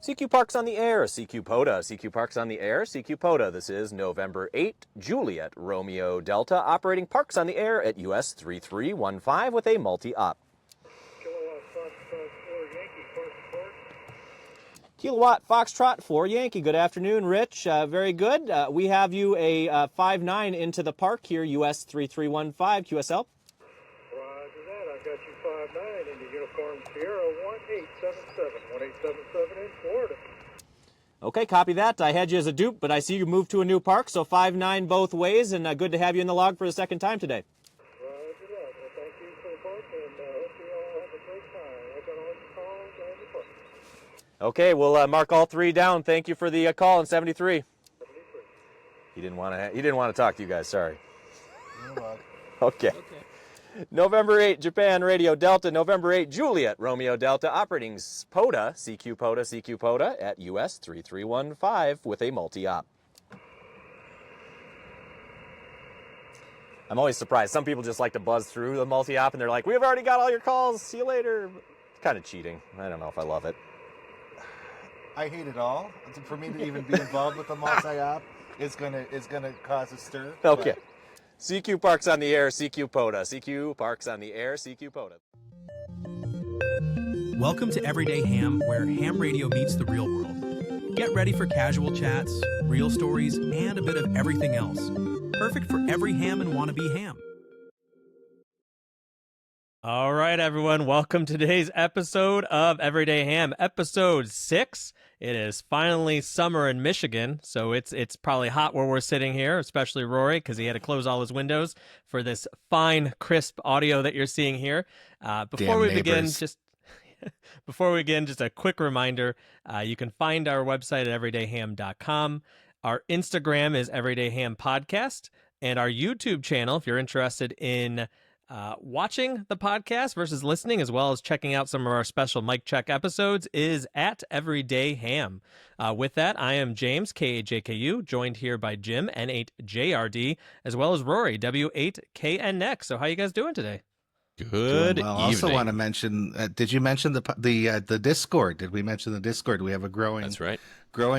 CQ Parks on the air, CQ POTA, CQ Parks on the air, CQ POTA. This is November 8, Juliet, Romeo Delta, operating Parks on the air at US 3315 with a multi-op. Kilowatt Foxtrot for Yankee. Good afternoon, Rich. Very good. We have you a 5-9 into the park here, US 3315, QSL. Roger that. I got you 5-9 into Uniform Sierra 1877 in Florida. Okay, copy that. I had you as a dupe, but I see you moved to a new park, so 5-9 both ways, and good to have you in the log for the second time today. Roger that. Well, thank you for the park, and hope you all have a great time. I got all your calls and your park. Okay, we'll mark all three down. Thank you for the call in 73. 73. He didn't want to talk to you guys. Sorry. You're welcome. Okay. November 8, Japan Radio Delta. November 8, Juliet Romeo Delta, operating POTA, CQ POTA, CQ POTA at US 3315 with a multi-op. I'm always surprised. Some people just like to buzz through the multi-op and they're like, "We've already got all your calls. See you later." It's kind of cheating. I don't know if I love it. I hate it all. For me to even be involved with the multi-op is gonna cause a stir. Okay. CQ Parks on the air, CQ POTA. CQ Parks on the air, CQ POTA. Welcome to Everyday Ham, where ham radio meets the real world. Get ready for casual chats, real stories, and a bit of everything else. Perfect for every ham and wannabe ham. All right, everyone. Welcome to today's episode of Everyday Ham, episode 6. It is finally summer in Michigan, so it's probably hot where we're sitting here, especially Rory, because he had to close all his windows for this fine, crisp audio that you're seeing here. Before we begin, just a quick reminder, you can find our website at everydayham.com. Our Instagram is Everyday Ham Podcast, and our YouTube channel, if you're interested in watching the podcast versus listening, as well as checking out some of our special mic check episodes, is at Everyday Ham. With that, I am James, KAJKU, joined here by Jim, N8JRD, as well as Rory, W8KNX. So how you guys doing today? Good evening. I also want to mention, did you mention the Discord? Did we mention the Discord? We have a growing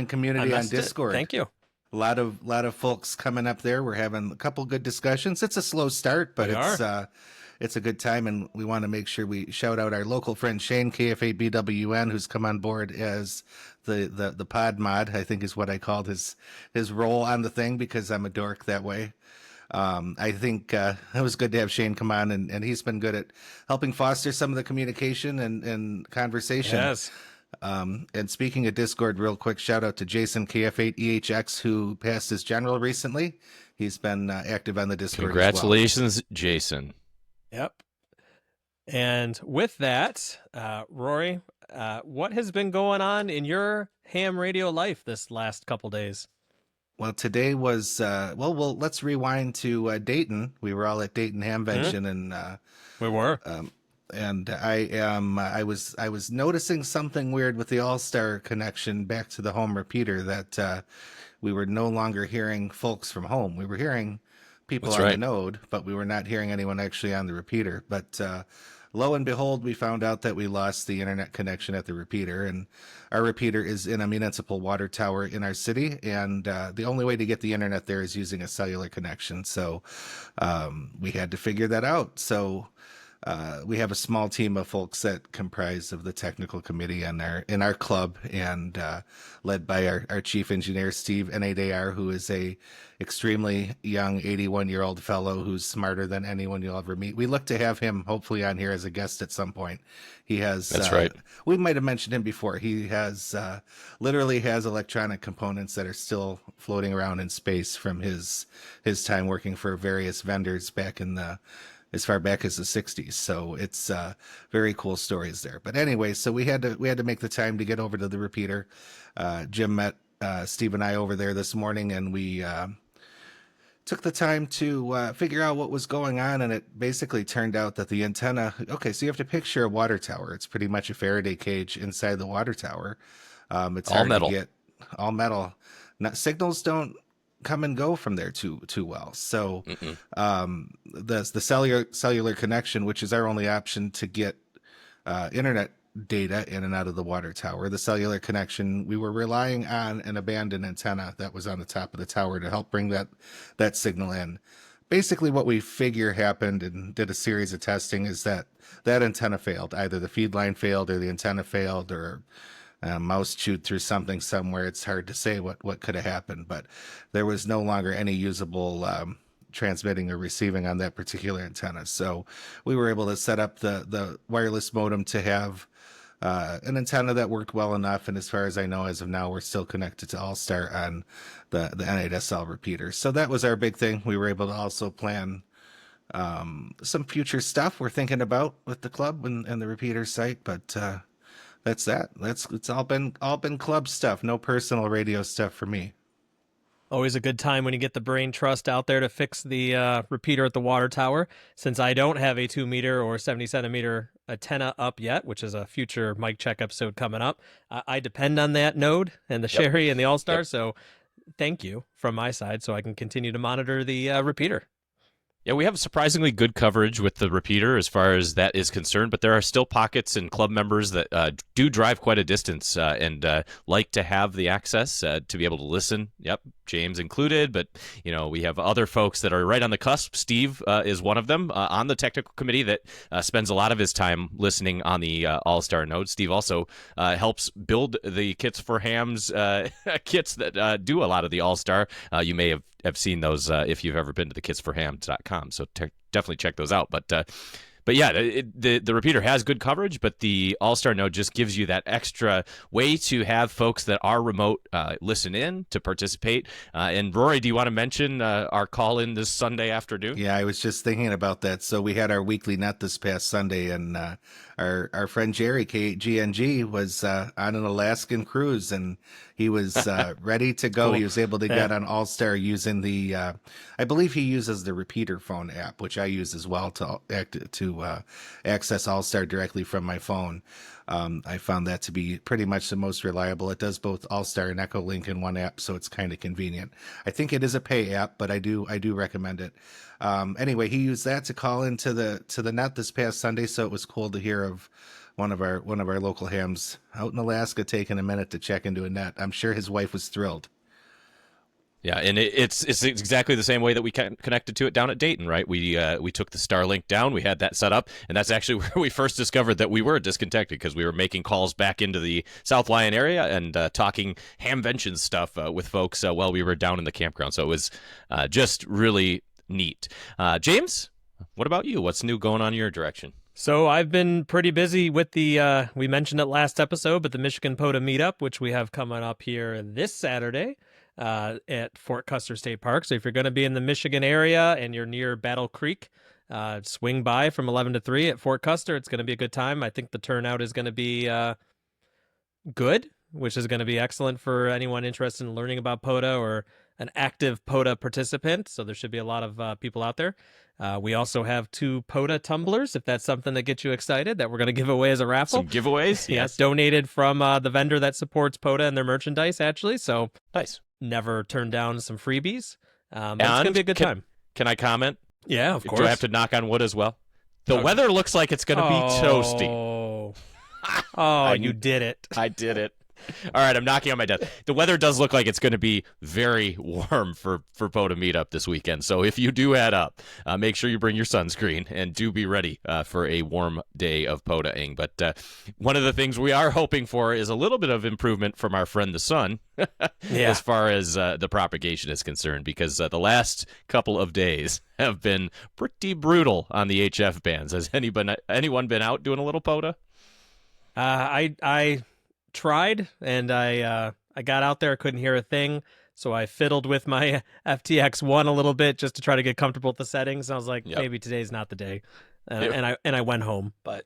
community on Discord. Thank you. A lot of folks coming up there. We're having a couple good discussions. It's a slow start, but it's a good time, and we want to make sure we shout out our local friend Shane, KF8BWN, who's come on board as the pod mod, I think is what I called his role on the thing, because I'm a dork that way. I think it was good to have Shane come on, and he's been good at helping foster some of the communication and conversation. Yes. And speaking of Discord, real quick, shout out to Jason KF8EHX, who passed his general recently. He's been active on the Discord. Congratulations, Jason. Yep. And with that, Rory, what has been going on in your ham radio life this last couple days? Well, today was well. Let's rewind to Dayton. We were all at Dayton Hamvention, and we were. And I was noticing something weird with the All-Star connection back to the home repeater, that we were no longer hearing folks from home. We were hearing people on the node, but we were not hearing anyone actually on the repeater. But lo and behold, we found out that we lost the internet connection at the repeater, and our repeater is in a municipal water tower in our city, and the only way to get the internet there is using a cellular connection. So we had to figure that out. So we have a small team of folks that comprise of the technical committee in our club, and led by our chief engineer, Steve, N8AR, who is a extremely young 81-year-old fellow who's smarter than anyone you'll ever meet. We look to have him hopefully on here as a guest at some point. He has, that's right. We might have mentioned him before. He has literally has electronic components that are still floating around in space from his time working for various vendors back in as far back as the 60s. So it's very cool stories there. But anyway, so we had to make the time to get over to the repeater. Jim met Steve and I over there this morning, and we took the time to figure out what was going on. And it basically turned out that the antenna, okay, so you have to picture a water tower. It's pretty much a Faraday cage inside the water tower. It's all metal. All metal. Now, signals don't come and go from there too well. So the cellular connection, which is our only option to get internet data in and out of the water tower. The cellular connection, we were relying on an abandoned antenna that was on the top of the tower to help bring that signal in. Basically, what we figure happened and did a series of testing is that antenna failed. Either the feed line failed or the antenna failed, or mouse chewed through something somewhere. It's hard to say what could have happened, but there was no longer any usable transmitting or receiving on that particular antenna. So we were able to set up the wireless modem to have an antenna that worked well enough. And as far as I know, as of now, we're still connected to All-Star on the N8SL repeater. So that was our big thing. We were able to also plan some future stuff we're thinking about with the club and the repeater site, but that's that. It's all been club stuff, no personal radio stuff for me. Always a good time when you get the brain trust out there to fix the repeater at the water tower. Since I don't have a 2-meter or 70-centimeter antenna up yet, which is a future mic check episode coming up, I depend on that node and the Sherry and the All-Star. Yep. So thank you from my side so I can continue to monitor the repeater. Yeah, we have surprisingly good coverage with the repeater as far as that is concerned, but there are still pockets and club members that do drive quite a distance and like to have the access to be able to listen. Yep, James included, but we have other folks that are right on the cusp. Steve is one of them on the technical committee that spends a lot of his time listening on the All-Star node. Steve also helps build the kits for hams kits that do a lot of the All-Star. You may have seen those if you've ever been to the kitsforhams.com, so definitely check those out. But yeah, the repeater has good coverage, but the All-Star node just gives you that extra way to have folks that are remote listen in to participate. And Rory, do you want to mention our call-in this Sunday afternoon? Yeah, I was just thinking about that. So we had our weekly net this past Sunday, and our friend Jerry, KGNG, was on an Alaskan cruise, and he was ready to go. Cool. He was able to get on All-Star using the, I believe he uses the repeater phone app, which I use as well to access All-Star directly from my phone. I found that to be pretty much the most reliable. It does both All-Star and Echolink in one app, so it's kind of convenient. I think it is a pay app, but I do recommend it. Anyway, he used that to call into the net this past Sunday, so it was cool to hear of one of our local hams out in Alaska taking a minute to check into a net. I'm sure his wife was thrilled. Yeah, and it's exactly the same way that we connected to it down at Dayton, right? We took the Starlink down, we had that set up, and that's actually where we first discovered that we were disconnected because we were making calls back into the South Lyon area and talking hamvention stuff with folks while we were down in the campground. So it was just really neat. James, what about you? What's new going on in your direction? So I've been pretty busy with the, we mentioned it last episode, but the Michigan POTA meetup, which we have coming up here this Saturday at Fort Custer State Park. So if you're going to be in the Michigan area and you're near Battle Creek, swing by from 11 to 3 at Fort Custer. It's going to be a good time. I think the turnout is going to be good, which is going to be excellent for anyone interested in learning about POTA or an active POTA participant. So there should be a lot of people out there. We also have 2 POTA tumblers, if that's something that gets you excited, that we're going to give away as a raffle. Some giveaways? Yes, donated from the vendor that supports POTA and their merchandise, actually. So nice. Never turn down some freebies. It's going to be a good time. Can I comment? Yeah, of course. Do I have to knock on wood as well? The weather looks like it's going to be toasty. Oh, you did it. I did it. All right, I'm knocking on my desk. The weather does look like it's going to be very warm for POTA meetup this weekend. So if you do head up, make sure you bring your sunscreen and do be ready for a warm day of POTA-ing. But one of the things we are hoping for is a little bit of improvement from our friend the sun as far as the propagation is concerned, because the last couple of days have been pretty brutal on the HF bands. Has anyone been out doing a little POTA? I tried, and I got out there, couldn't hear a thing, so I fiddled with my FTX1 a little bit just to try to get comfortable with the settings. I was like, maybe today's not the day, and I went home. But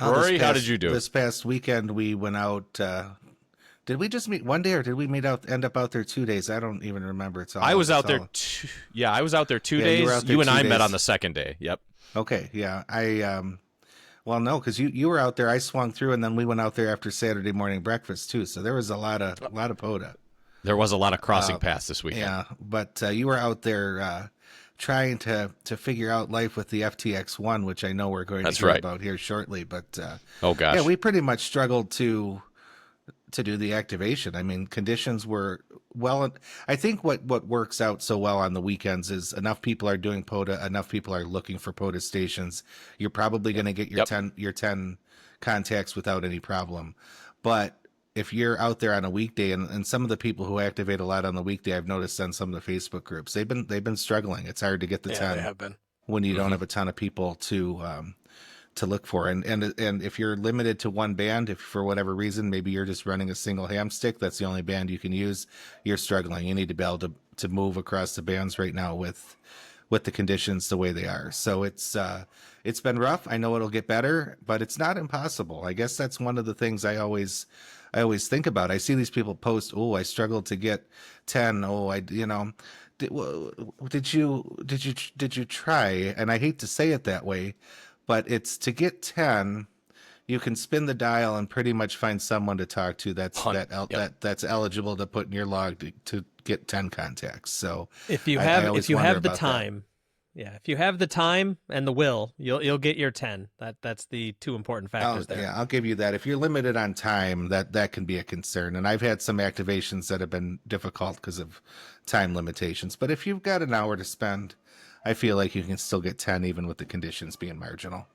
Rory, how did you do? This past weekend we went out. Did we just meet one day, or did we end up out there 2 days? I don't even remember. I was out there 2 days. You and I met on the second day. Yep. Okay. Yeah. Well, no, because you were out there. I swung through, and then we went out there after Saturday morning breakfast too. So there was a lot of POTA. There was a lot of crossing paths this weekend. Yeah, but you were out there trying to figure out life with the FTX1, which I know we're going That's to hear right. about here shortly. But Oh gosh. yeah, we pretty much struggled to do the activation. I mean, conditions were well. I think what works out so well on the weekends is enough people are doing POTA, enough people are looking for POTA stations. You're probably going to get your Yep. 10 contacts without any problem. But if you're out there on a weekday, and some of the people who activate a lot on the weekday, I've noticed on some of the Facebook groups, they've been struggling. It's hard to get the Yeah, 10 they have been. when you don't have a ton of people to look for. And if you're limited to one band, if for whatever reason, maybe you're just running a single ham stick, that's the only band you can use, you're struggling. You need to be able to move across the bands right now with the conditions the way they are. So it's been rough. I know it'll get better, but it's not impossible. I guess that's one of the things I always think about. I see these people post, "Oh, I struggled to get 10. Oh, did you try?" And I hate to say it that way, but it's to get 10, you can spin the dial and pretty much find someone to talk to that's that's eligible to put in your log to get 10 contacts. So If you I have always if you wonder have the about that. time, yeah, if you have the time and the will, you'll get your 10. That's the two important factors there. Yeah, I'll give you that. If you're limited on time, that can be a concern. And I've had some activations that have been difficult because of time limitations. But if you've got an hour to spend, I feel like you can still get 10 even with the conditions being marginal.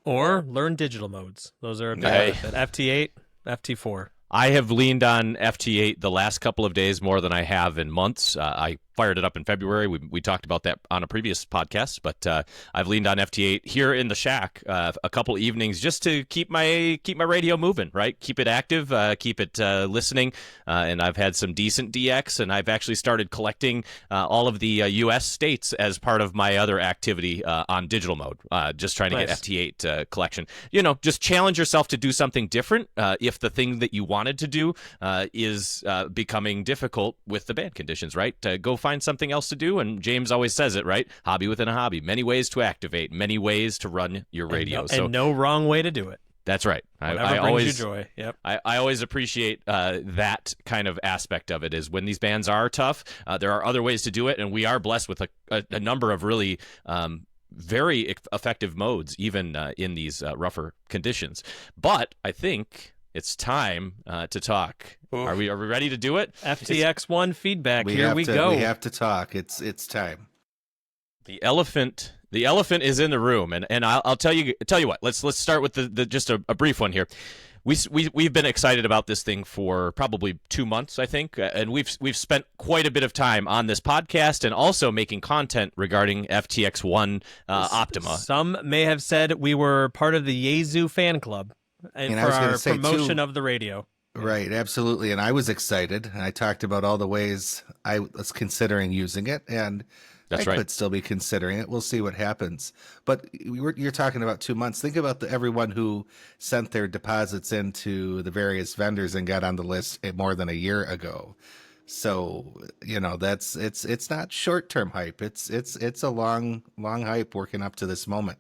Or learn digital modes. Those are a big Hey. benefit. FT8, FT4. I have leaned on FT8 the last couple of days more than I have in months. I fired it up in February. We talked about that on a previous podcast, but I've leaned on FT8 here in the shack a couple evenings just to keep my radio moving, right? Keep it active, keep it listening. And I've had some decent DX, and I've actually started collecting all of the U.S. states as part of my other activity on digital mode, just trying to get FT8 collection. Just challenge yourself to do something different if the thing that you wanted to do is becoming difficult with the band conditions, right? Go find something else to do, and James always says it, right? Hobby within a hobby. Many ways to activate, many ways to run your radio. And no wrong way to do it. That's right. Whatever I brings always you joy. Yep. I always appreciate that kind of aspect of it. Is when these bands are tough, there are other ways to do it, and we are blessed with a number of really very effective modes, even in these rougher conditions. But I think it's time to talk. Are we ready to do it? FTX1 feedback. Here we go. go. We have to talk. It's time. The elephant is in the room, and I'll tell you what. Let's start with the just a brief one here. We've been excited about this thing for probably 2 months, I think, and we've spent quite a bit of time on this podcast and also making content regarding FTX1 Optima. Some may have said we were part of the Yaesu fan club and for our promotion of the radio. Right, absolutely. And I was excited, and I talked about all the ways I was considering using it, and I could still be considering it. We'll see what happens. But you're talking about 2 months. Think about everyone who sent their deposits into the various vendors and got on the list more than a year ago. So, it's not short-term hype. It's a long hype working up to this moment.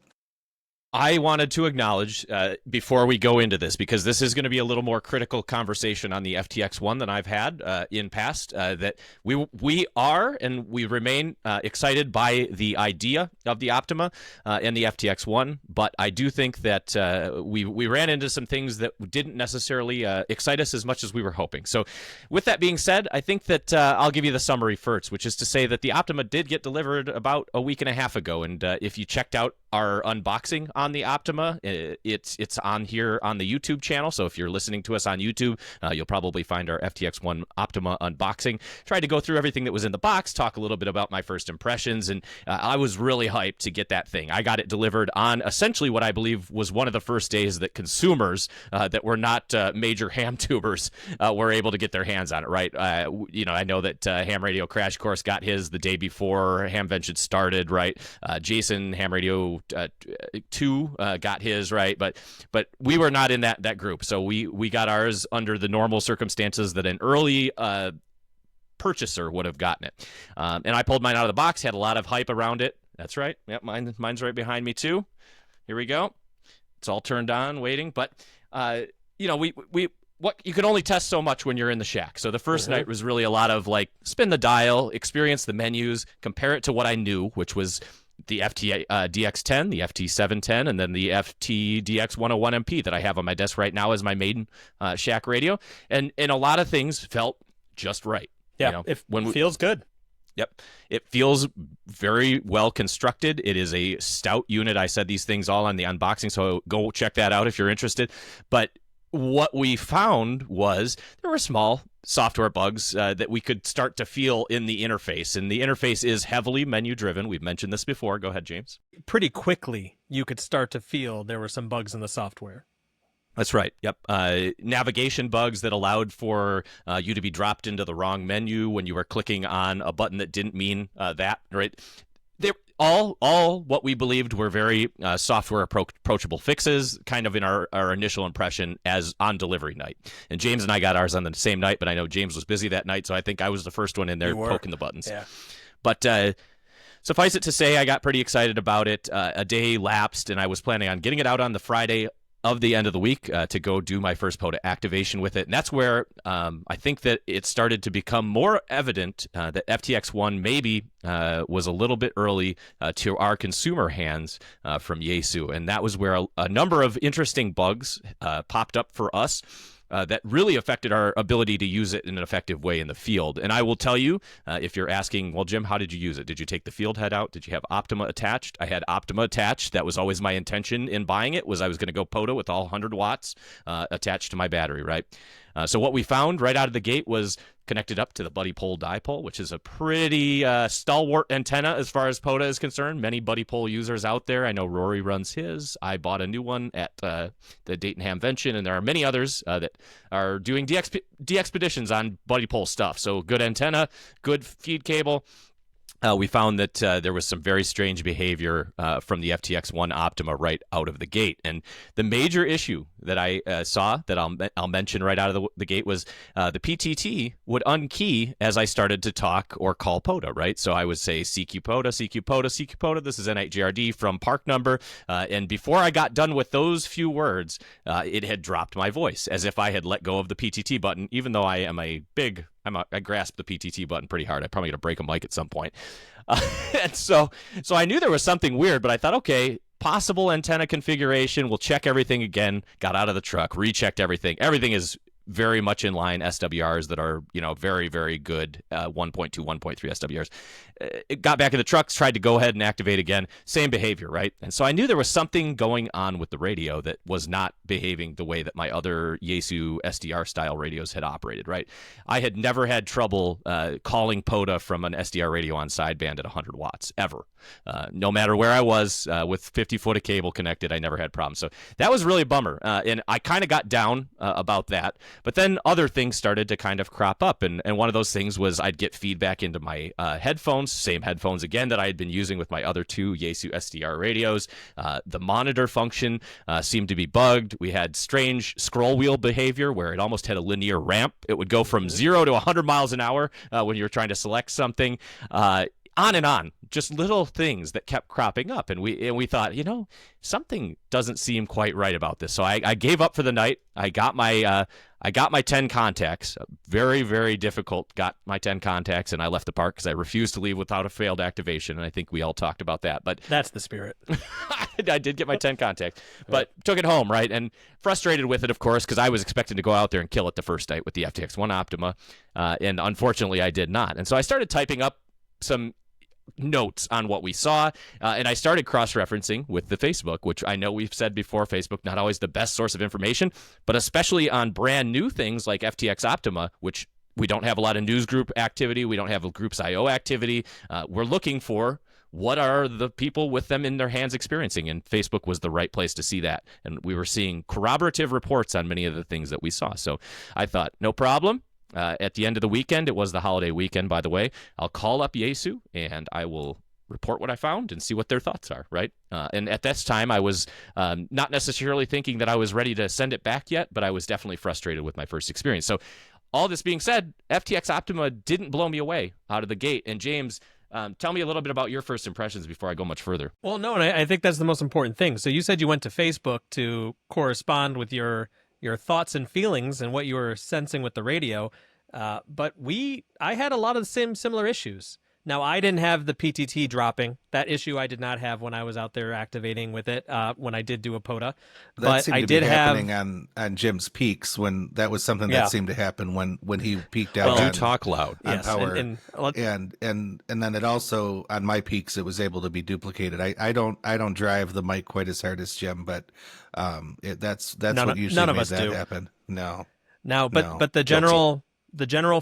I wanted to acknowledge before we go into this, because this is going to be a little more critical conversation on the FTX1 than I've had in past, that we are and we remain excited by the idea of the Optima and the FTX1, but I do think that we ran into some things that didn't necessarily excite us as much as we were hoping. So with that being said, I think that I'll give you the summary first, which is to say that the Optima did get delivered about a week and a half ago, and if you checked out our unboxing on the Optima, it's on here on the YouTube channel. So if you're listening to us on YouTube, you'll probably find our FTX1 Optima unboxing. Tried to go through everything that was in the box, talk a little bit about my first impressions, and I was really hyped to get that thing. I got it delivered on essentially what I believe was one of the first days that consumers that were not major ham tubers were able to get their hands on it, right? I know that Ham Radio Crash Course got his the day before Hamvention started, right? Jason, Ham Radio 2 got his, right, but we were not in that group, so we got ours under the normal circumstances that an early purchaser would have gotten it, and I pulled mine out of the box, had a lot of hype around it. That's right. Yep, mine's right behind me too. Here we go. It's all turned on, waiting, but we what you can only test so much when you're in the shack. So the first night was really a lot of like spin the dial, experience the menus, compare it to what I knew, which was the FT-DX10, the FT-710, and then the FT-DX1 MP that I have on my desk right now as my maiden shack radio. And a lot of things felt just right. Yeah, it feels good. Yep. It feels very well constructed. It is a stout unit. I said these things all on the unboxing, so go check that out if you're interested. But what we found was there were small software bugs that we could start to feel in the interface. And the interface is heavily menu-driven. We've mentioned this before. Go ahead, James. Pretty quickly, you could start to feel there were some bugs in the software. That's right. Yep. Navigation bugs that allowed for you to be dropped into the wrong menu when you were clicking on a button that didn't mean that, right? They're all what we believed were very software approachable fixes, kind of in our initial impression as on delivery night. And James and I got ours on the same night, but I know James was busy that night, so I think I was the first one in there poking the buttons. Yeah. But suffice it to say, I got pretty excited about it. A day lapsed, and I was planning on getting it out on the Friday of the end of the week to go do my first POTA activation with it. And that's where I think that it started to become more evident that FTX1 maybe was a little bit early to our consumer hands from Yaesu. And that was where a number of interesting bugs popped up for us. That really affected our ability to use it in an effective way in the field. And I will tell you, if you're asking, well, Jim, how did you use it? Did you take the field head out? Did you have Optima attached? I had Optima attached. That was always my intention in buying it, was I was going to go POTA with all 100 watts attached to my battery, right? So what we found right out of the gate was connected up to the buddy pole dipole, which is a pretty stalwart antenna as far as POTA is concerned. Many buddy pole users out there. I know Rory runs his. I bought a new one at the Dayton Hamvention, and there are many others that are doing de-expeditions on buddy pole stuff. So good antenna, good feed cable. We found that there was some very strange behavior from the FTX1 Optima right out of the gate. And the major issue that I saw that I'll mention right out of the gate was the PTT would unkey as I started to talk or call POTA, right? So I would say CQ POTA, CQ POTA, CQ POTA. This is N8GRD from park number. And before I got done with those few words, it had dropped my voice as if I had let go of the PTT button, even though I am I grasp the PTT button pretty hard. I'm probably going to break a mic at some point. And so I knew there was something weird, but I thought, okay, possible antenna configuration. We'll check everything again. Got out of the truck, rechecked everything. Everything is very much in line. SWRs that are, very, very good 1.2, 1.3 SWRs. It got back in the trucks, tried to go ahead and activate again. Same behavior, right? And so I knew there was something going on with the radio that was not behaving the way that my other Yaesu SDR-style radios had operated, right? I had never had trouble calling POTA from an SDR radio on sideband at 100 watts, ever. No matter where I was, with 50 foot of cable connected, I never had problems. So that was really a bummer. And I kind of got down about that. But then other things started to kind of crop up. And one of those things was I'd get feedback into my headphones, same headphones again that I had been using with my other two Yaesu SDR radios. The monitor function seemed to be bugged. We had strange scroll wheel behavior where it almost had a linear ramp. It would go from 0 to 100 miles an hour when you were trying to select something. On and on, just little things that kept cropping up, and we thought, something doesn't seem quite right about this. So I gave up for the night. I got my 10 contacts. Very, very difficult. Got my 10 contacts, and I left the park because I refused to leave without a failed activation. And I think we all talked about that. But that's the spirit. I did get my 10 contacts, but took it home, right? And frustrated with it, of course, because I was expecting to go out there and kill it the first night with the FTX1 Optima, and unfortunately I did not. And so I started typing up some notes on what we saw, and I started cross-referencing with the Facebook, which I know we've said before, Facebook not always the best source of information, but especially on brand new things like FTX Optima, which we don't have a lot of news group activity, we don't have a groups IO activity. We're looking for what are the people with them in their hands experiencing, and Facebook was the right place to see that. And we were seeing corroborative reports on many of the things that we saw. So I thought, no problem. At the end of the weekend, it was the holiday weekend, by the way, I'll call up Yaesu and I will report what I found and see what their thoughts are, right? And at this time, I was not necessarily thinking that I was ready to send it back yet, but I was definitely frustrated with my first experience. So all this being said, FTX Optima didn't blow me away out of the gate. And James, tell me a little bit about your first impressions before I go much further. Well, no, and I think that's the most important thing. So you said you went to Facebook to correspond with your your thoughts and feelings and what you were sensing with the radio. But I had a lot of the same similar issues. Now, I didn't have the PTT dropping. That issue I did not have when I was out there activating with it, when I did do a POTA. That But seemed I to did be have happening on Jim's peaks, when that was something Yeah. that seemed to happen when he peaked out Do on, talk loud. on yes, power. and And then it also, on my peaks, it was able to be duplicated. I don't drive the mic quite as hard as Jim, but that's what usually none of made us that do. happen. No. But the general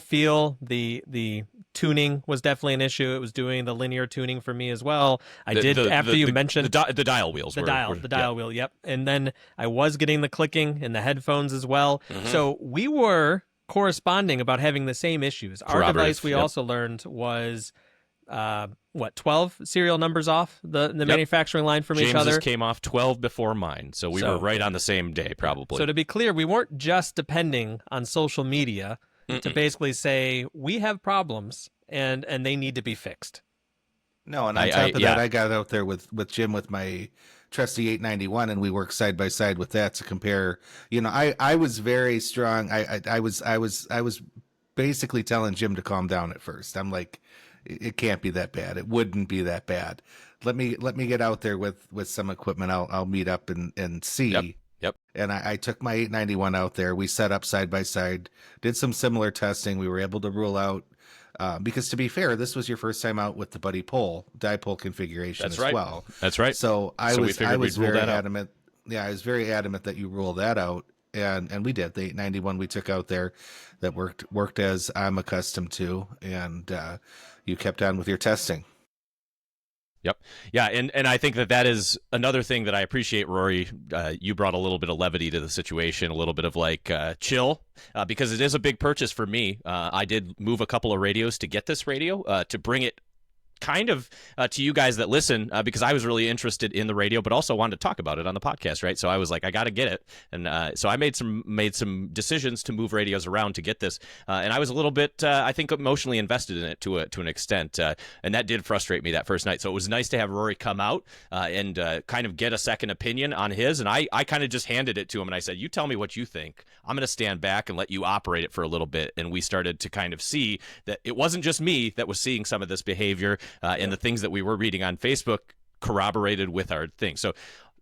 feel, the tuning was definitely an issue. It was doing the linear tuning for me as well. You mentioned the dial wheels. the dial wheel. Yep. And then I was getting the clicking in the headphones as well. Mm-hmm. So we were corresponding about having the same issues. Our device, we Yep. also learned, was 12 serial numbers off the manufacturing line from each James's other. came off 12 before mine, so we were right on the same day, probably. So to be clear, we weren't just depending on social media to basically say we have problems and they need to be fixed. No, and on top of that, I got out there with Jim with my trusty 891, and we worked side by side with that to compare. I was very strong. I was basically telling Jim to calm down at first. I'm like, it can't be that bad. It wouldn't be that bad. Let me get out there with some equipment. I'll meet up and see. Yep. And I took my 891 out there. We set up side by side, did some similar testing. We were able to rule out, because to be fair, this was your first time out with the buddy pole, dipole configuration as well. That's right. So I was rule very that out. adamant. Yeah, I was very adamant that you rule that out. And we did. The 891 we took out there that worked as I'm accustomed to. And you kept on with your testing. Yep. Yeah, and I think that is another thing that I appreciate, Rory. You brought a little bit of levity to the situation, a little bit of chill, because it is a big purchase for me. I did move a couple of radios to get this radio, to bring it kind of to you guys that listen, because I was really interested in the radio, but also wanted to talk about it on the podcast, right? So I was like, I got to get it, and so I made some decisions to move radios around to get this, and I was a little bit, I think, emotionally invested in it to an extent, and that did frustrate me that first night. So it was nice to have Rory come out and kind of get a second opinion on his, and I kind of just handed it to him, and I said, you tell me what you think. I'm going to stand back and let you operate it for a little bit, and we started to kind of see that it wasn't just me that was seeing some of this behavior. And the things that we were reading on Facebook corroborated with our thing. So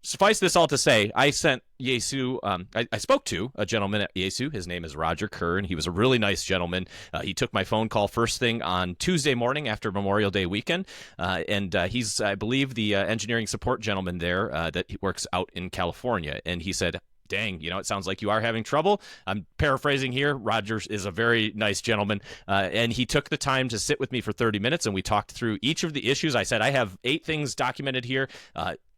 suffice this all to say, I sent Yaesu, I spoke to a gentleman at Yaesu. His name is Roger Kerr, and he was a really nice gentleman. He took my phone call first thing on Tuesday morning after Memorial Day weekend, and he's, I believe, the engineering support gentleman there that works out in California. And he said, dang, it sounds like you are having trouble. I'm paraphrasing here. Rogers is a very nice gentleman, and he took the time to sit with me for 30 minutes, and we talked through each of the issues. I said, I have 8 things documented here.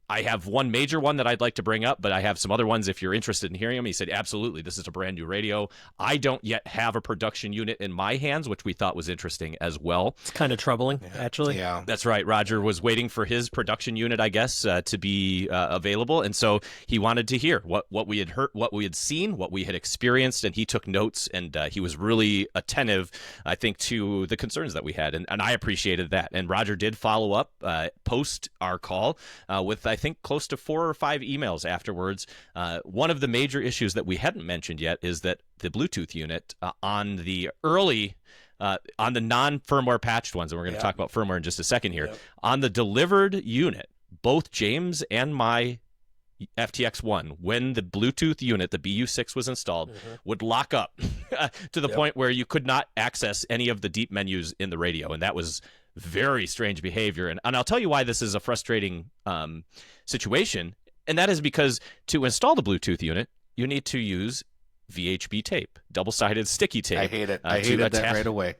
I have one major one that I'd like to bring up, but I have some other ones if you're interested in hearing them. He said, absolutely, this is a brand new radio. I don't yet have a production unit in my hands, which we thought was interesting as well. It's kind of troubling, actually. Yeah. That's right. Roger was waiting for his production unit, I guess, to be available. And so he wanted to hear what we had heard, what we had seen, what we had experienced, and he took notes, and he was really attentive, I think, to the concerns that we had. And I appreciated that. And Roger did follow up post our call with, I think, close to 4 or 5 emails afterwards. One of the major issues that we hadn't mentioned yet is that the Bluetooth unit on the early on the non-firmware patched ones, and we're going to talk about firmware in just a second here, on the delivered unit, both James and my FTX1, when the Bluetooth unit, the BU6 was installed, would lock up to the point where you could not access any of the deep menus in the radio, and that was very strange behavior. And I'll tell you why this is a frustrating situation, and that is because to install the Bluetooth unit, you need to use VHB tape, double-sided sticky tape. I hate it. I hated that right away.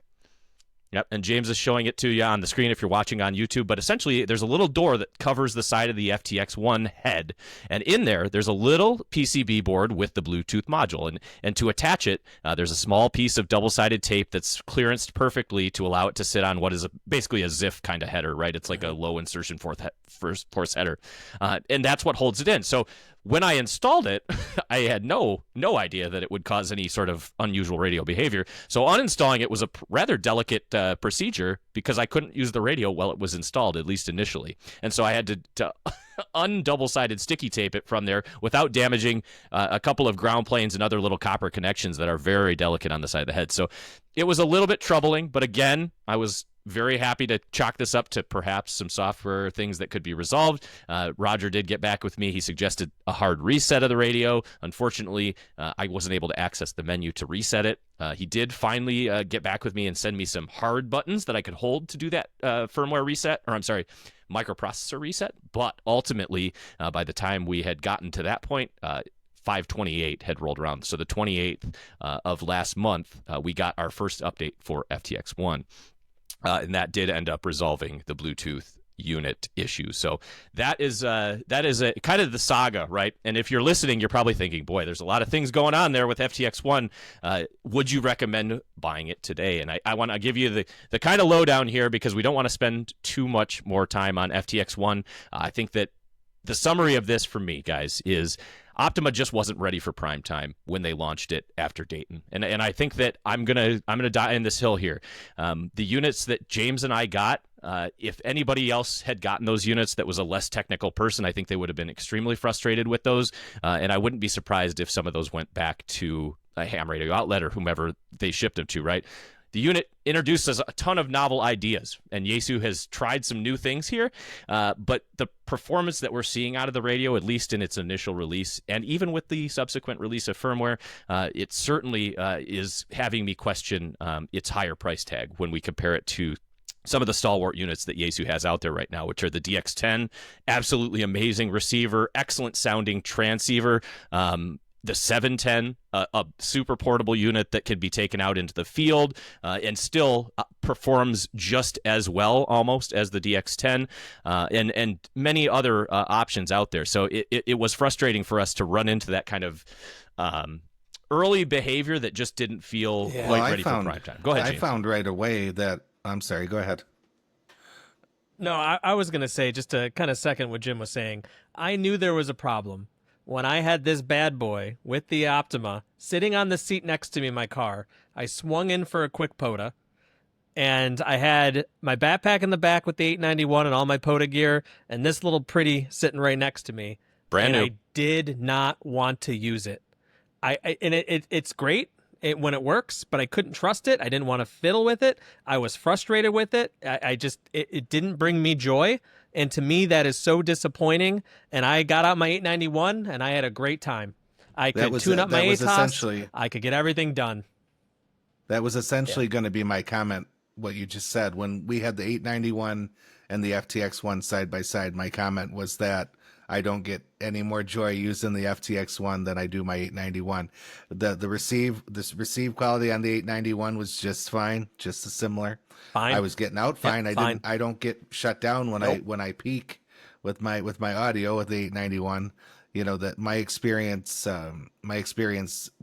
Yep, and James is showing it to you on the screen if you're watching on YouTube, but essentially there's a little door that covers the side of the FTX1 head, and in there's a little PCB board with the Bluetooth module, and to attach it, there's a small piece of double-sided tape that's clearanced perfectly to allow it to sit on what is basically a ZIF kind of header, right? It's like a low insertion force header, and that's what holds it in. So when I installed it, I had no idea that it would cause any sort of unusual radio behavior. So uninstalling it was a rather delicate procedure because I couldn't use the radio while it was installed, at least initially. And so I had to undouble-sided sticky tape it from there without damaging a couple of ground planes and other little copper connections that are very delicate on the side of the head. So it was a little bit troubling, but again, I was very happy to chalk this up to perhaps some software things that could be resolved. Roger did get back with me. He suggested a hard reset of the radio. Unfortunately, I wasn't able to access the menu to reset it. He did finally get back with me and send me some hard buttons that I could hold to do that microprocessor reset. But ultimately, by the time we had gotten to that point, 5/28 had rolled around. So the 28th of last month, we got our first update for FTX1. And that did end up resolving the Bluetooth unit issue. So that is a kind of the saga, right? And if you're listening, you're probably thinking, boy, there's a lot of things going on there with FTX1. Would you recommend buying it today? And I want to give you the kind of lowdown here because we don't want to spend too much more time on FTX1. I think that the summary of this for me, guys, is Optima just wasn't ready for prime time when they launched it after Dayton. And I think that I'm gonna die in this hill here. The units that James and I got, if anybody else had gotten those units that was a less technical person, I think they would have been extremely frustrated with those. And I wouldn't be surprised if some of those went back to a ham radio outlet or whomever they shipped them to, right? The unit introduces a ton of novel ideas, and Yaesu has tried some new things here, but the performance that we're seeing out of the radio, at least in its initial release, and even with the subsequent release of firmware, it certainly is having me question its higher price tag when we compare it to some of the stalwart units that Yaesu has out there right now, which are the DX10, absolutely amazing receiver, excellent sounding transceiver, the 710, a super portable unit that can be taken out into the field and still performs just as well almost as the DX10 and many other options out there. So it was frustrating for us to run into that kind of early behavior that just didn't feel quite ready for prime time. Go ahead, James. I found right away that, I'm sorry, go ahead. No, I was going to say, just to kind of second what Jim was saying, I knew there was a problem when I had this bad boy with the Optima sitting on the seat next to me in my car. I swung in for a quick POTA, and I had my backpack in the back with the 891 and all my POTA gear, and this little pretty sitting right next to me. Brand new. I did not want to use it. It's great when it works, but I couldn't trust it. I didn't want to fiddle with it. I was frustrated with it. It didn't bring me joy. And to me, that is so disappointing. And I got out my 891, and I had a great time. I could tune up my ATOS. I could get everything done. That was essentially going to be my comment, what you just said. When we had the 891 and the FTX1 side by side, my comment was that I don't get any more joy using the FTX1 than I do my 891. The receive quality on the 891 was just fine, just as similar. Fine. I was getting out fine. Yep, I don't get shut down when I peak with my audio with the 891. You know, that my experience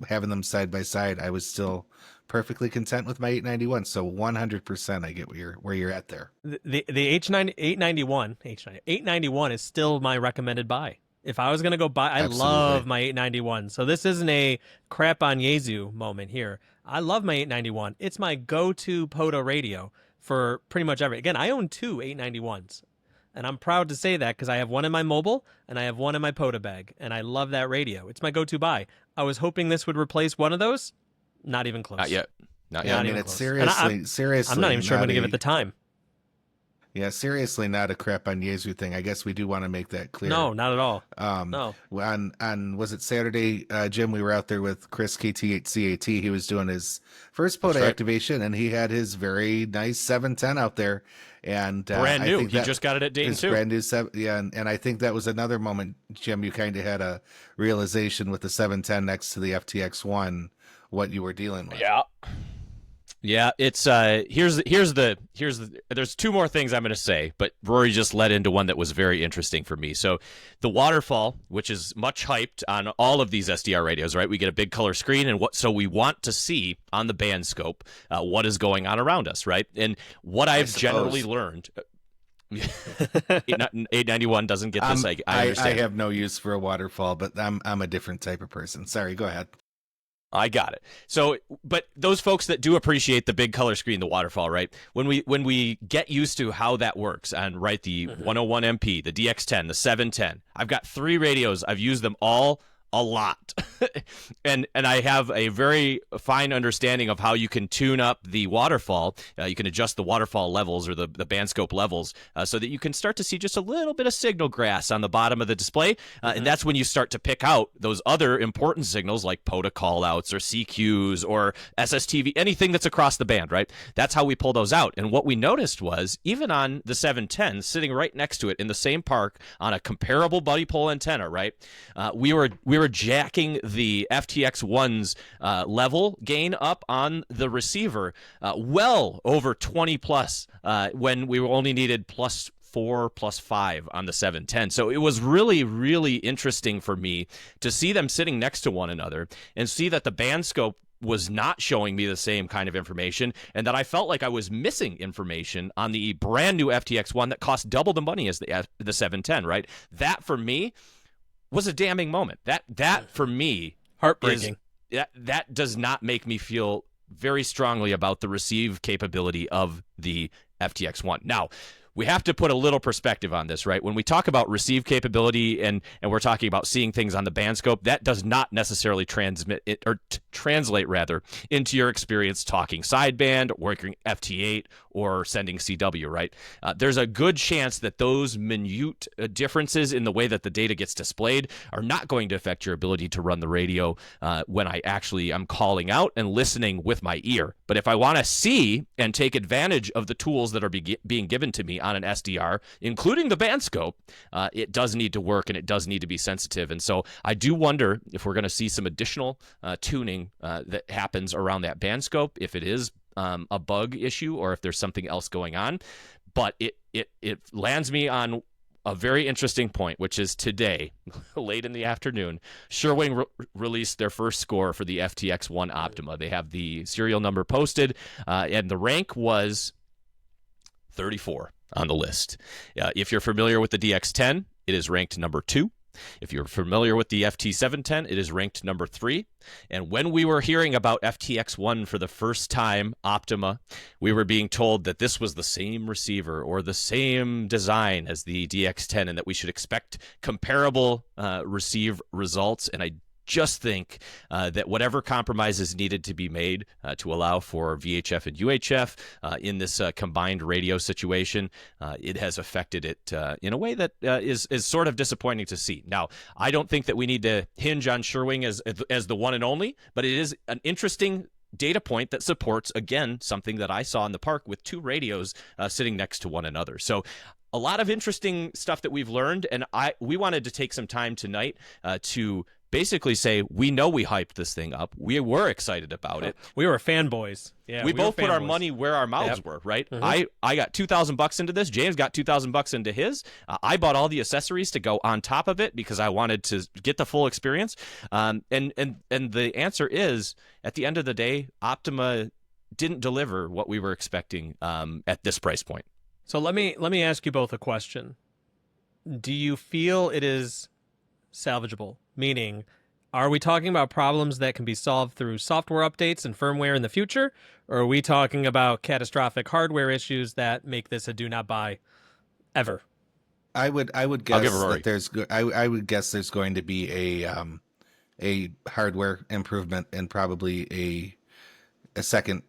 having them side by side, I was still perfectly content with my 891. So 100% I get where you're at there. The 891 is still my recommended buy. If I was going to go buy, I love my 891. So this isn't a crap on Yaesu moment here. I love my 891. It's my go-to POTA radio for pretty much everything. Again, I own two 891s. And I'm proud to say that because I have one in my mobile and I have one in my POTA bag. And I love that radio. It's my go-to buy. I was hoping this would replace one of those. Not even close. Not yet. Not Yeah, yet. I mean, it's seriously. I'm not even sure I'm going to give it the time. Yeah, seriously, not a crap on Yaesu thing. I guess we do want to make that clear. No, not at all. No. On was it Saturday, Jim? We were out there with Chris KT8CAT. He was doing his first POTA activation, and he had his very nice 710 out there, and brand new. He just got it at Dayton too. Brand new, and I think that was another moment, Jim. You kind of had a realization with the 710 next to the FTX1, what you were dealing with. Yeah, it's here's the there's two more things I'm going to say, but Rory just led into one that was very interesting for me. So the waterfall, which is much hyped on all of these SDR radios, right? We get a big color screen, and so we want to see on the band scope what is going on around us, right? And what I've generally learned, 891 doesn't get this. I I understand. have no use for a waterfall, but I'm a different type of person. Sorry, go ahead. I got it. So, but those folks that do appreciate the big color screen, the waterfall, right? When we get used to how that works, and right, the 101 MP, the DX10, the 710, I've got 3 radios. I've used them all a lot, and I have a very fine understanding of how you can tune up the waterfall. You can adjust the waterfall levels or the band scope levels so that you can start to see just a little bit of signal grass on the bottom of the display, and that's when you start to pick out those other important signals like POTA callouts or CQs or SSTV, anything that's across the band, right? That's how we pull those out. And what we noticed was, even on the 710, sitting right next to it in the same park on a comparable buddy pole antenna, right? We were jacking the FTX1's level gain up on the receiver well over 20 plus when we only needed +4, +5 on the 710. So it was really, really interesting for me to see them sitting next to one another and see that the band scope was not showing me the same kind of information, and that I felt like I was missing information on the brand new FTX1 that cost double the money as the 710, right? That for me was a damning moment. That for me, Heartbreaking. That does not make me feel very strongly about the receive capability of the FTX1. Now, we have to put a little perspective on this, right? When we talk about receive capability and we're talking about seeing things on the band scope, that does not necessarily translate rather into your experience talking sideband, working FT8, or sending CW, right? There's a good chance that those minute differences in the way that the data gets displayed are not going to affect your ability to run the radio when I'm calling out and listening with my ear. But if I want to see and take advantage of the tools that are being given to me on an SDR, including the band scope, it does need to work and it does need to be sensitive. And so I do wonder if we're going to see some additional tuning that happens around that band scope, if it is a bug issue or if there's something else going on. But it lands me on a very interesting point, which is today, late in the afternoon, Sherwing released their first score for the FTX1 Optima. They have the serial number posted, and the rank was 34 on the list. If you're familiar with the DX10, it is ranked number 2. If you're familiar with the FT-710, it is ranked number 3. And when we were hearing about FTX1 for the first time, Optima, we were being told that this was the same receiver or the same design as the DX10 and that we should expect comparable receive results. And I just think that whatever compromises needed to be made to allow for VHF and UHF in this combined radio situation, it has affected it in a way that is sort of disappointing to see. Now, I don't think that we need to hinge on Sherwing as the one and only, but it is an interesting data point that supports, again, something that I saw in the park with 2 radios sitting next to one another. So a lot of interesting stuff that we've learned, and we wanted to take some time tonight to basically say, we know we hyped this thing up. We were excited about it. We were fanboys. Yeah, we both were put our fanboys. money where our mouths were, right? I got $2,000 into this. James got $2,000 into his. I bought all the accessories to go on top of it because I wanted to get the full experience. And the answer is, at the end of the day, Optima didn't deliver what we were expecting at this price point. So let me ask you both a question. Do you feel it is salvageable? Meaning, are we talking about problems that can be solved through software updates and firmware in the future? Or are we talking about catastrophic hardware issues that make this a do not buy ever? I would guess I'll give Rory. that I would guess there's going to be a hardware improvement and probably a second.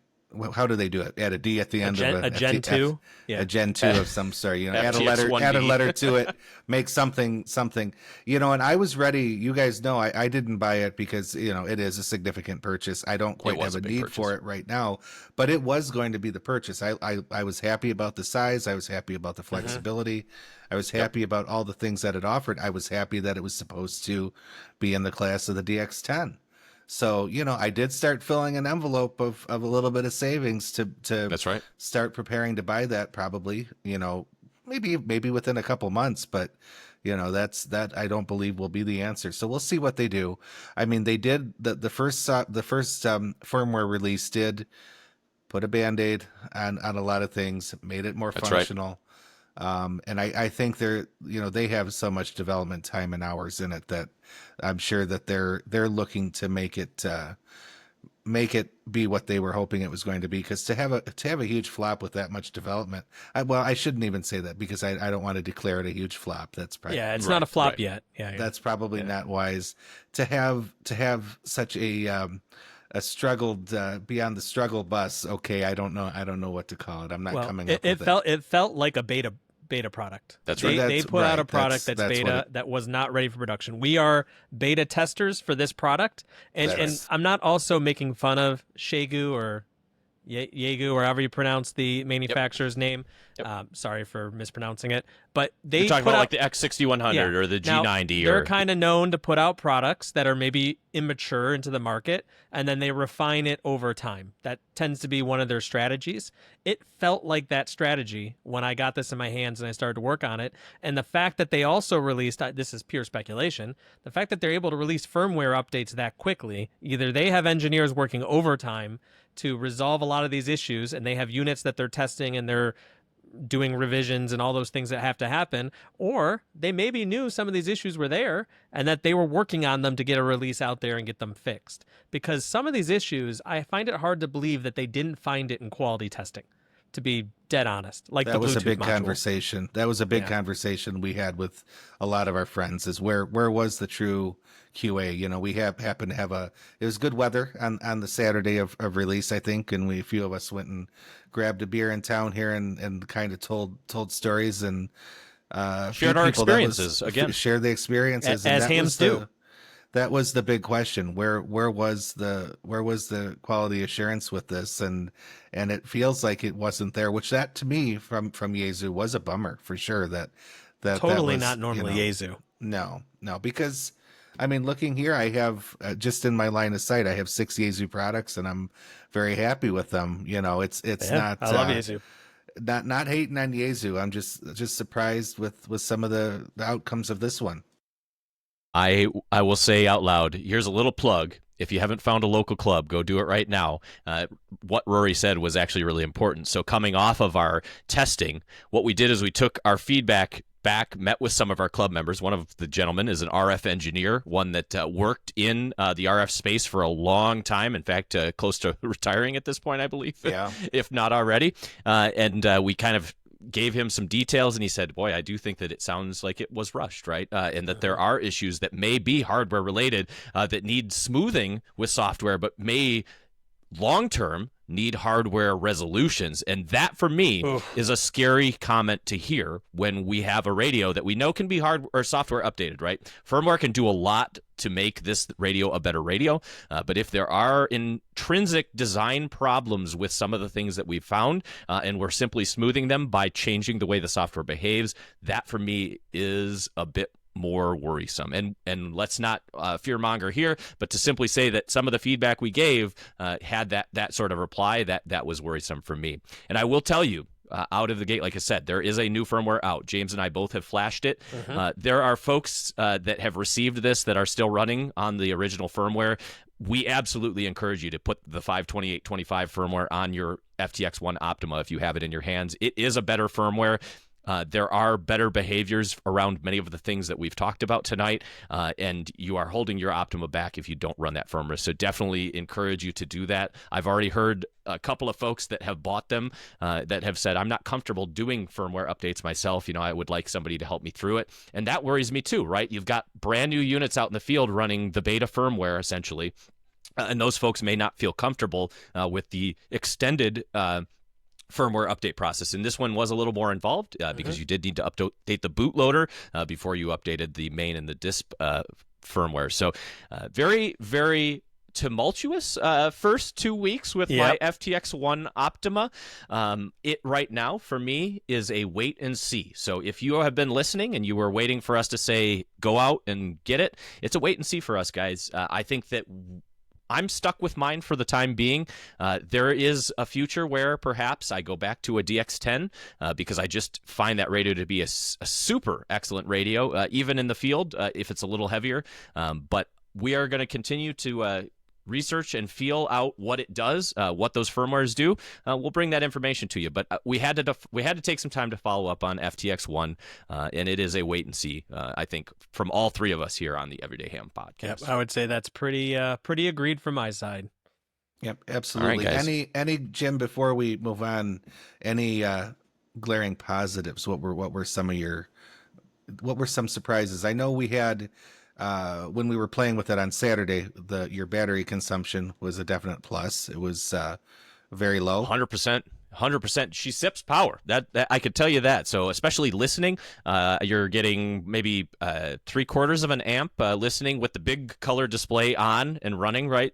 How do they do it? Add a D at the end of a Gen 2? A Gen 2 of some sort. Add a FTX1D. letter to it, make something. And I was ready. You guys know I didn't buy it because it is a significant purchase. I don't quite have a need for it right now, but it was going to be the purchase. I was happy about the size. I was happy about the flexibility. I was happy about all the things that it offered. I was happy that it was supposed to be in the class of the DX10. So, I did start filling an envelope of a little bit of savings to That's right. start preparing to buy that probably, maybe within a couple months, but that I don't believe will be the answer. So we'll see what they do. I mean, they did the first firmware release did put a Band-Aid on a lot of things, made it more functional. And I think they have so much development time and hours in it that I'm sure that they're looking to make it be what they were hoping it was going to be. Because to have a huge flop with that much development, I shouldn't even say that, because I don't want to declare it a huge flop. That's probably, it's not a flop yet. Yeah, that's probably not wise to have such a struggled beyond the struggle bus. Okay, I don't know what to call it. I'm not coming up with it. It felt like a beta product. That's right. right. They put out a product that's beta that was not ready for production. We are beta testers for this product, and I'm not also making fun of Shegu or Yaesu, or however you pronounce the manufacturer's name. Sorry for mispronouncing it, but You're talking about like the X6100 or the G90. They're kind of known to put out products that are maybe immature into the market, and then they refine it over time. That tends to be one of their strategies. It felt like that strategy when I got this in my hands and I started to work on it. And the fact that they also released, this is pure speculation, the fact that they're able to release firmware updates that quickly, either they have engineers working overtime to resolve a lot of these issues, and they have units that they're testing and they're doing revisions and all those things that have to happen, or they maybe knew some of these issues were there and that they were working on them to get a release out there and get them fixed. Because some of these issues, I find it hard to believe that they didn't find it in quality testing, to be dead honest. Like that was a big module. conversation. That was a big conversation we had with a lot of our friends, is where was the true QA? We happened to have it was good weather on the Saturday of release, I think, and a few of us went and grabbed a beer in town here and kind of told stories and shared our experiences again. Shared the experiences as hams do. That was the big question. Where was the quality assurance with this? And it feels like it wasn't there, which that to me from Yaesu was a bummer for sure. That totally was, not normally Yaesu. No, because I mean, looking here, I have just in my line of sight, I have 6 Yaesu products, and I'm very happy with them. It's not. I love Yaesu. Not hating on Yaesu. I'm just surprised with some of the outcomes of this one. I will say out loud, here's a little plug. If you haven't found a local club, go do it right now. What Rory said was actually really important. So coming off of our testing, what we did is we took our feedback back, met with some of our club members. One of the gentlemen is an RF engineer, one that worked in the RF space for a long time. In fact, close to retiring at this point, I believe, if not already. And we kind of gave him some details, and he said, boy, I do think that it sounds like it was rushed, right? And that there are issues that may be hardware related that need smoothing with software, but may long-term need hardware resolutions. And that, for me, is a scary comment to hear when we have a radio that we know can be hardware or software updated, right? Firmware can do a lot to make this radio a better radio. But if there are intrinsic design problems with some of the things that we've found, and we're simply smoothing them by changing the way the software behaves, that for me is a bit more worrisome. And let's not fearmonger here, but to simply say that some of the feedback we gave had that sort of reply, that was worrisome for me. And I will tell you, out of the gate, like I said, there is a new firmware out. James and I both have flashed it. There are folks that have received this that are still running on the original firmware. We absolutely encourage you to put the 52825 firmware on your FTX1 Optima if you have it in your hands. It is a better firmware. There are better behaviors around many of the things that we've talked about tonight, and you are holding your Optima back if you don't run that firmware. So definitely encourage you to do that. I've already heard a couple of folks that have bought them that have said, I'm not comfortable doing firmware updates myself. I would like somebody to help me through it. And that worries me too, right? You've got brand new units out in the field running the beta firmware, essentially, and those folks may not feel comfortable with the extended firmware update process. And this one was a little more involved because you did need to update the bootloader before you updated the main and the disk firmware. So very, very tumultuous first 2 weeks with my FTX1 Optima. It right now for me is a wait and see. So if you have been listening and you were waiting for us to say go out and get it, it's a wait and see for us, guys. I think that I'm stuck with mine for the time being. There is a future where perhaps I go back to a DX10 because I just find that radio to be a super excellent radio, even in the field if it's a little heavier. But we are going to continue to research and feel out what it does, what those firmwares do, we'll bring that information to you. But we had to take some time to follow up on FTX1, and it is a wait and see. I think from all three of us here on the Everyday Ham podcast. Yep, I would say that's pretty agreed from my side. Yep, absolutely. All right, guys. Any Jim, before we move on, any glaring positives? What were some surprises? I know we had when we were playing with it on Saturday, your battery consumption was a definite plus. It was very low. 100%. She sips power. That I could tell you that. So especially listening, you're getting maybe 3/4 of an amp listening with the big color display on and running, right?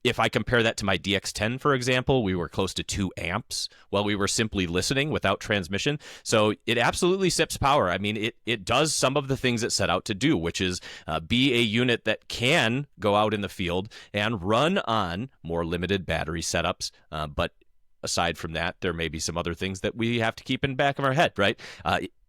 If I compare that to my DX10, for example, we were close to 2 amps while we were simply listening without transmission. So it absolutely sips power. I mean, it does some of the things it set out to do, which is be a unit that can go out in the field and run on more limited battery setups. But aside from that, there may be some other things that we have to keep in the back of our head, right?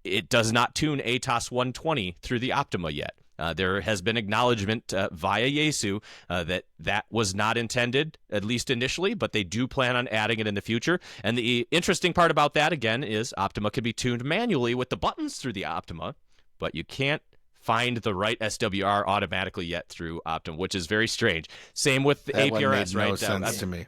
It does not tune ATOS 120 through the Optima yet. There has been acknowledgement via Yaesu that was not intended, at least initially, but they do plan on adding it in the future. And the interesting part about that, again, is Optima can be tuned manually with the buttons through the Optima, but you can't find the right SWR automatically yet through Optima, which is very strange. Same with the That APRS, one made right? no sense to me.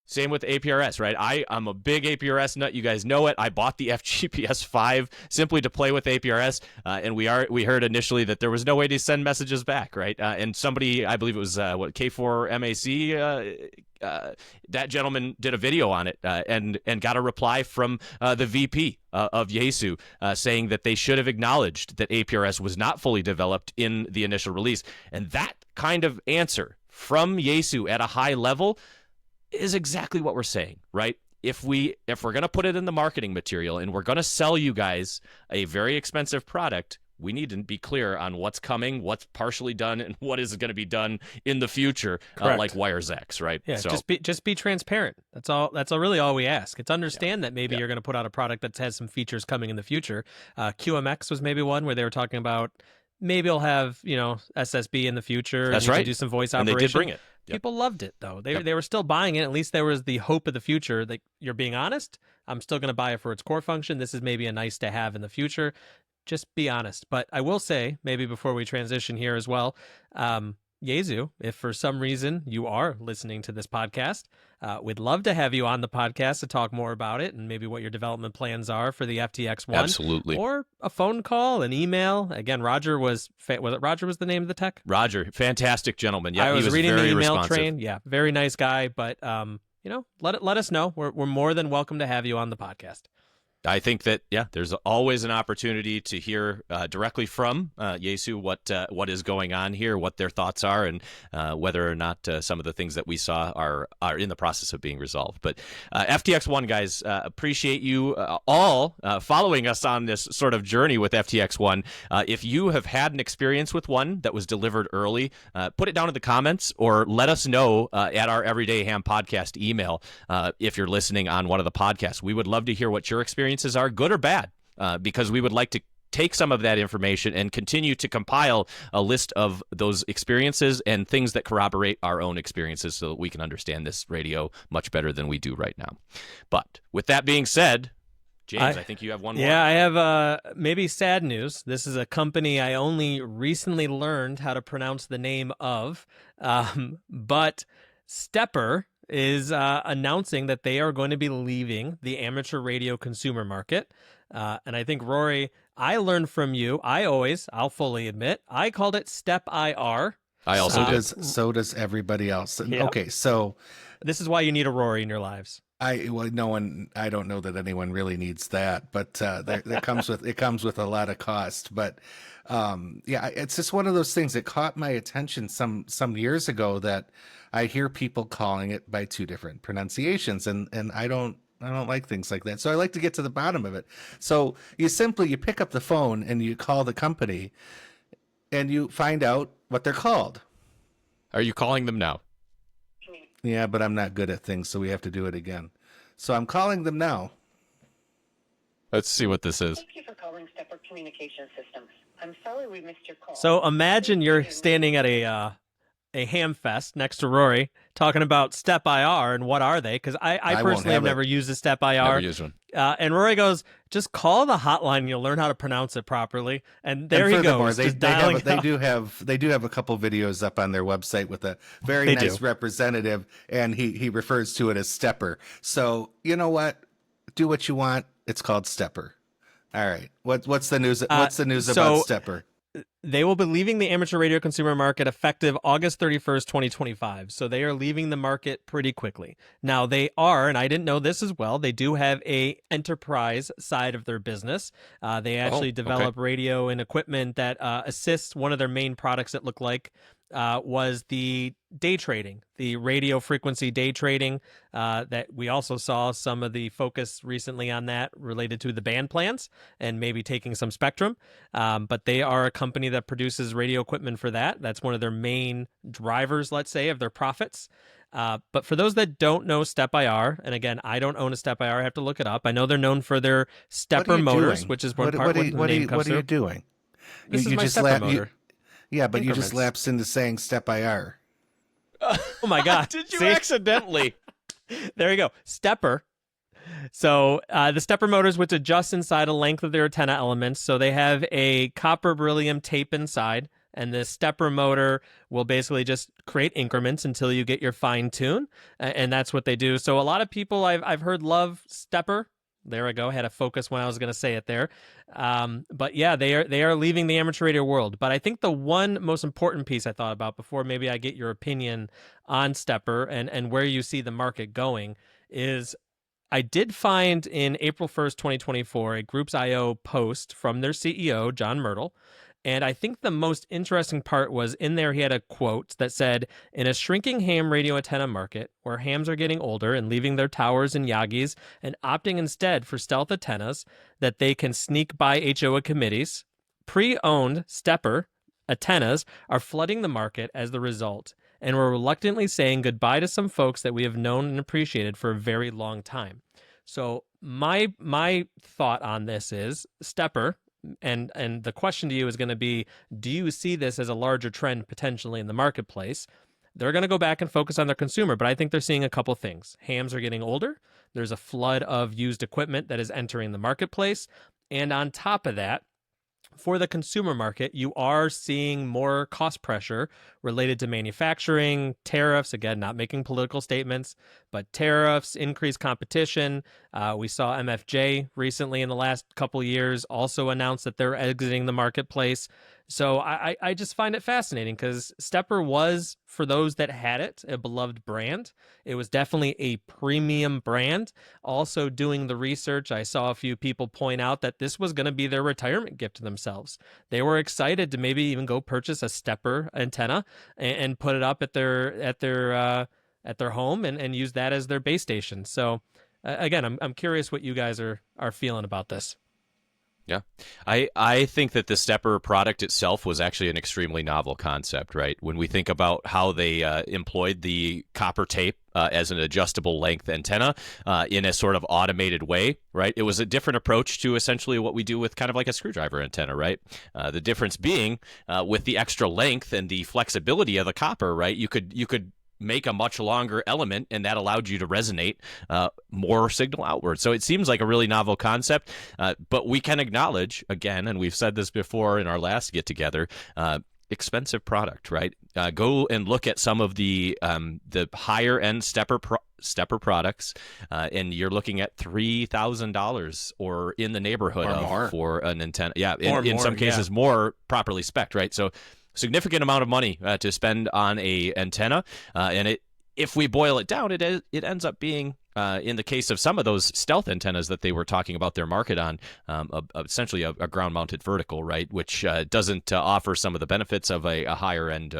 Same with APRS, right? I'm a big APRS nut. You guys know it. I bought the FGPS 5 simply to play with APRS, and we heard initially that there was no way to send messages back, right? And somebody, I believe it was K4MAC, that gentleman did a video on it and got a reply from the VP of Yaesu saying that they should have acknowledged that APRS was not fully developed in the initial release. And that kind of answer from Yaesu at a high level is exactly what we're saying, right? If we're going to put it in the marketing material and we're going to sell you guys a very expensive product, we need to be clear on what's coming, what's partially done, and what is going to be done in the future, like Wires X, right? Yeah, so, just be transparent. That's all. That's really all we ask. It's understand that maybe you're going to put out a product that has some features coming in the future. QMX was maybe one where they were talking about maybe it'll have SSB in the future. That's and right. Do some voice and operation. they did bring it. Yep. People loved it though. They were still buying it. At least there was the hope of the future. Like, you're being honest. I'm still going to buy it for its core function. This is maybe a nice to have in the future. Just be honest. But I will say, maybe before we transition here as well, Yaesu, if for some reason you are listening to this podcast, we'd love to have you on the podcast to talk more about it and maybe what your development plans are for the FTX1. Absolutely. Or a phone call, an email. Again, Roger was it Roger was the name of the tech? Roger, fantastic gentleman. Yeah, I was he was reading very the email responsive. train. Yeah, very nice guy. But let us know. We're more than welcome to have you on the podcast. I think that, there's always an opportunity to hear directly from Yaesu what is going on here, what their thoughts are, and whether or not some of the things that we saw are in the process of being resolved. But FTX1, guys, appreciate you all following us on this sort of journey with FTX1. If you have had an experience with one that was delivered early, put it down in the comments or let us know at our Everyday Ham podcast email if you're listening on one of the podcasts. We would love to hear what your experiences are, good or bad, because we would like to take some of that information and continue to compile a list of those experiences and things that corroborate our own experiences so that we can understand this radio much better than we do right now. But with that being said, James, I think you have one more. Yeah, I have maybe sad news. This is a company I only recently learned how to pronounce the name of, but SteppIR is announcing that they are going to be leaving the amateur radio consumer market. And I think, Rory, I learned from you. I'll fully admit, I called it SteppIR. I also did. So does everybody else. Yep. Okay, so this is why you need a Rory in your lives. I don't know that anyone really needs that, but that comes with a lot of cost. But it's just one of those things that caught my attention some years ago that I hear people calling it by two different pronunciations, and I don't like things like that. So I like to get to the bottom of it. So you pick up the phone and you call the company and you find out what they're called. Are you calling them now? Yeah, but I'm not good at things, so we have to do it again. So I'm calling them now. Let's see what this is. Thank you for calling SteppIR Communication Systems. I'm sorry we missed your call. So imagine you're standing at a ham fest next to Rory, talking about SteppIR and what are they? Because I personally have never used a SteppIR. Never used one. And Rory goes, just call the hotline and you'll learn how to pronounce it properly. And there he goes. They do have a couple videos up on their website with a very nice representative, and he refers to it as SteppIR. So you know what? Do what you want. It's called SteppIR. All right. What's the news? What's the news about SteppIR? They will be leaving the amateur radio consumer market effective August 31st, 2025. So they are leaving the market pretty quickly. Now they are, and I didn't know this as well, they do have a enterprise side of their business. They actually develop radio and equipment that assists. One of their main products, it looked like, was the day trading, the radio frequency day trading, that we also saw some of the focus recently on that related to the band plans and maybe taking some spectrum. But they are a company that produces radio equipment for that. That's one of their main drivers, let's say, of their profits. But for those that don't know SteppIR, and again, I don't own a SteppIR, I have to look it up. I know they're known for their SteppIR motors, which is one part where the name comes through. What are you doing? This is my SteppIR motor. Yeah, but you just lapsed into saying SteppIR. Oh my God. Did you accidentally? There you go. SteppIR. So the SteppIR motors, which adjust inside a length of their antenna elements. So they have a copper beryllium tape inside, and the SteppIR motor will basically just create increments until you get your fine tune. And that's what they do. So a lot of people I've heard love SteppIR. There I go. Had a focus when I was going to say it there. But yeah, they are leaving the amateur radio world. But I think the one most important piece I thought about before maybe I get your opinion on SteppIR and where you see the market going is I did find in April 1st, 2024, a Groups IO post from their CEO, John Myrtle. And I think the most interesting part was in there, he had a quote that said, in a shrinking ham radio antenna market where hams are getting older and leaving their towers and Yagis and opting instead for stealth antennas that they can sneak by HOA committees, pre-owned SteppIR antennas are flooding the market as the result. And we're reluctantly saying goodbye to some folks that we have known and appreciated for a very long time. So my thought on this is SteppIR, and the question to you is going to be, do you see this as a larger trend potentially in the marketplace? They're going to go back and focus on their consumer, but I think they're seeing a couple things. Hams are getting older. There's a flood of used equipment that is entering the marketplace. And on top of that, for the consumer market, you are seeing more cost pressure related to manufacturing, tariffs, again, not making political statements, but tariffs, increased competition. We saw MFJ recently in the last couple of years also announce that they're exiting the marketplace. So I just find it fascinating because SteppIR was, for those that had it, a beloved brand. It was definitely a premium brand. Also doing the research, I saw a few people point out that this was going to be their retirement gift to themselves. They were excited to maybe even go purchase a SteppIR antenna and put it up at their home and use that as their base station. So again, I'm curious what you guys are feeling about this. Yeah, I think that the SteppIR product itself was actually an extremely novel concept, right? When we think about how they employed the copper tape as an adjustable length antenna in a sort of automated way, right? It was a different approach to essentially what we do with kind of like a screwdriver antenna, right? The difference being with the extra length and the flexibility of the copper, right? You could make a much longer element, and that allowed you to resonate more signal outward. So it seems like a really novel concept, but we can acknowledge, again, and we've said this before in our last get-together, expensive product, right? Go and look at some of the higher-end SteppIR products, and you're looking at $3,000 or in the neighborhood or of more for an antenna. Yeah, in some cases, more properly spec'd, right? So significant amount of money to spend on a antenna, and if we boil it down, it ends up being, in the case of some of those stealth antennas that they were talking about their market on, essentially a ground-mounted vertical, right, which doesn't offer some of the benefits of a higher-end,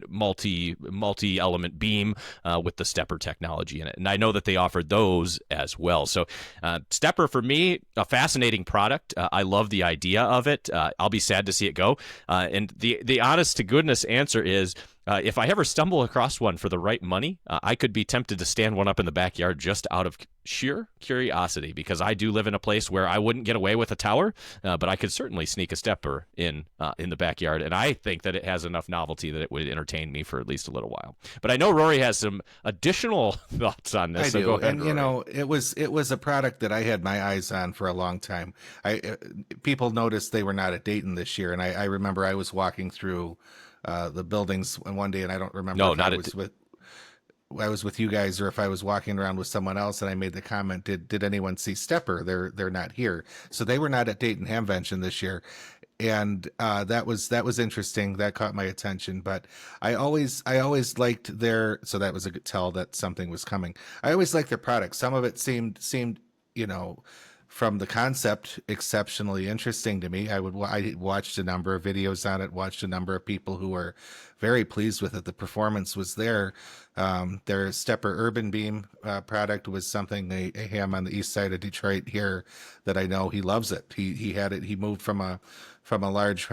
multi-element beam with the SteppIR technology in it. And I know that they offered those as well. So SteppIR, for me, a fascinating product. I love the idea of it. I'll be sad to see it go. And the honest-to-goodness answer is, if I ever stumble across one for the right money, I could be tempted to stand one up in the backyard just out of sheer curiosity, because I do live in a place where I wouldn't get away with a tower, but I could certainly sneak a SteppIR in the backyard, and I think that it has enough novelty that it would entertain me for at least a little while. But I know Rory has some additional thoughts on this. I So do, go ahead, and Rory. it was a product that I had my eyes on for a long time. People noticed they were not at Dayton this year, and I remember I was walking through the buildings one day, and I don't remember No, if not I was with you guys or if I was walking around with someone else, and I made the comment, did anyone see SteppIR? They're not here. So they were not at Dayton Hamvention this year. And that was interesting. That caught my attention. But I always liked their, so that was a good tell that something was coming. I always liked their product. Some of it seemed from the concept exceptionally interesting to me. I watched a number of videos on it, watched a number of people who were very pleased with it. The performance was there. Their SteppIR Urban Beam product was something, a ham on the east side of Detroit here, that I know he loves it. He had it. He moved from a large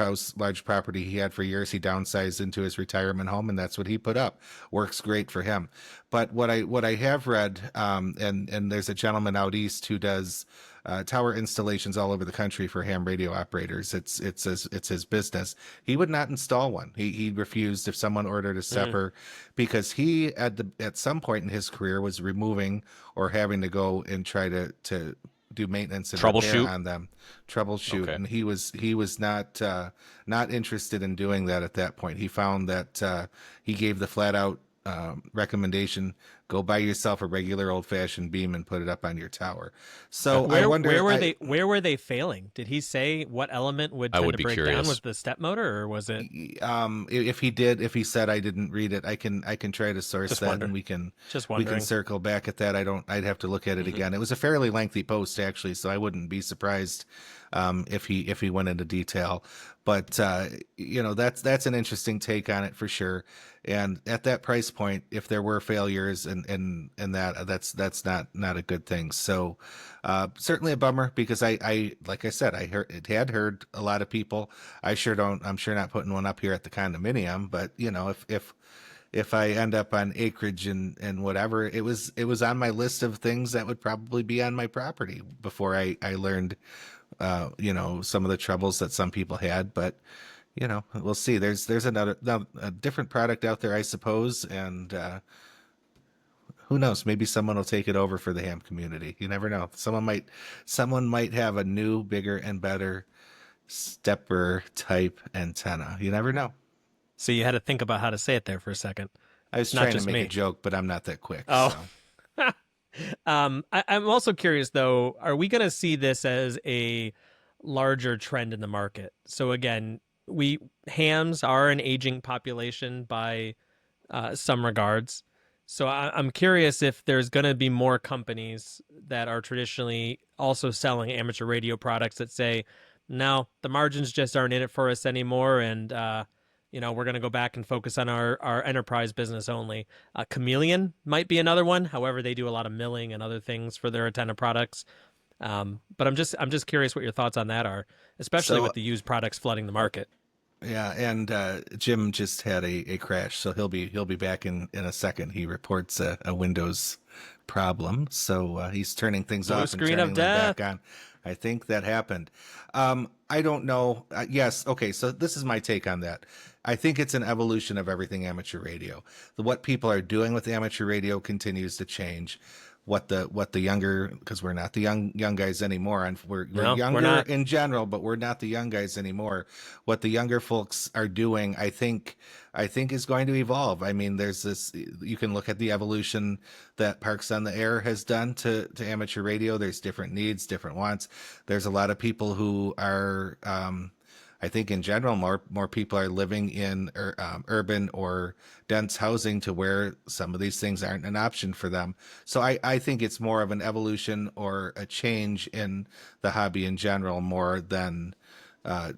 property he had for years. He downsized into his retirement home, and that's what he put up. Works great for him. But what I have read, and there's a gentleman out east who does tower installations all over the country for ham radio operators. It's his business. He would not install one. He refused if someone ordered a SteppIR, because he at some point in his career was removing or having to go and try to do maintenance and repair on them, okay. And he was not interested in doing that at that point. He found that he gave the flat out recommendation: go buy yourself a regular old-fashioned beam and put it up on your tower. So I wonder where were they failing? Did he say what element would tend to break down? Was the step motor, or was it? If he said, I didn't read it, I can try to source that, and we can circle back at that. I'd have to look at it again. It was a fairly lengthy post, actually, so I wouldn't be surprised if he went into detail. But that's an interesting take on it for sure. And at that price point, if there were failures and that's not a good thing. So certainly a bummer, because I like I said, I had heard a lot of people. I'm sure not putting one up here at the condominium, but if I end up on acreage and whatever, it was on my list of things that would probably be on my property before I learned some of the troubles that some people had. But we'll see. There's a different product out there, I suppose, and who knows? Maybe someone will take it over for the ham community. You never know. Someone might have a new, bigger, and better SteppIR type antenna. You never know. So you had to think about how to say it there for a second. I was trying to make a joke, but I'm not that quick. Oh. So. I'm also curious, though, are we going to see this as a larger trend in the market? So again, hams are an aging population by some regards. So I'm curious if there's going to be more companies that are traditionally also selling amateur radio products that say, no, the margins just aren't in it for us anymore, and we're going to go back and focus on our enterprise business only. Chameleon might be another one. However, they do a lot of milling and other things for their antenna products. But I'm just curious what your thoughts on that are, especially with the used products flooding the market. Yeah, and Jim just had a crash, so he'll be back in a second. He reports a Windows problem, so he's turning things off and turning them back on. I think that happened. I don't know. Yes, okay. So this is my take on that. I think it's an evolution of everything amateur radio. What people are doing with amateur radio continues to change. What the younger, because we're not the young guys anymore, and we're younger in general, but we're not the young guys anymore. What the younger folks are doing, I think is going to evolve. I mean, there's this. You can look at the evolution that Parks on the Air has done to amateur radio. There's different needs, different wants. There's a lot of people who are. I think in general, more people are living in urban or dense housing to where some of these things aren't an option for them. So I think it's more of an evolution or a change in the hobby in general, more than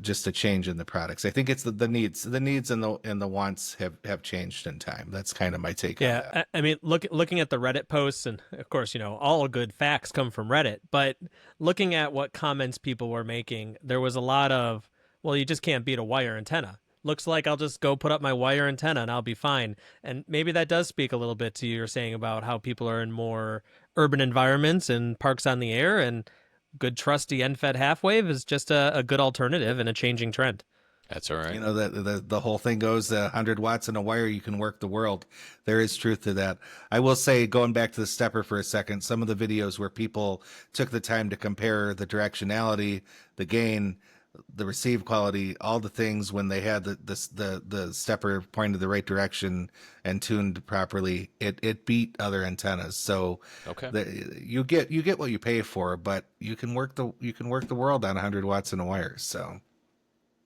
just a change in the products. I think it's the needs and the wants have changed in time. That's kind of my take on that. I mean, looking at the Reddit posts, and of course, all good facts come from Reddit, but looking at what comments people were making, there was a lot of, well, you just can't beat a wire antenna. looks like I'll just go put up my wire antenna and I'll be fine. And maybe that does speak a little bit to you were saying about how people are in more urban environments and parks on the air, and good trusty end-fed half wave is just a good alternative in a changing trend. That's all right. You know, the whole thing goes 100 watts in a wire, you can work the world. There is truth to that. I will say, going back to the SteppIR for a second, some of the videos where people took the time to compare the directionality, the gain, the receive quality, all the things when they had the SteppIR pointed the right direction and tuned properly, it beat other antennas. So you get what you pay for, but you can work the world on 100 watts in a wire. So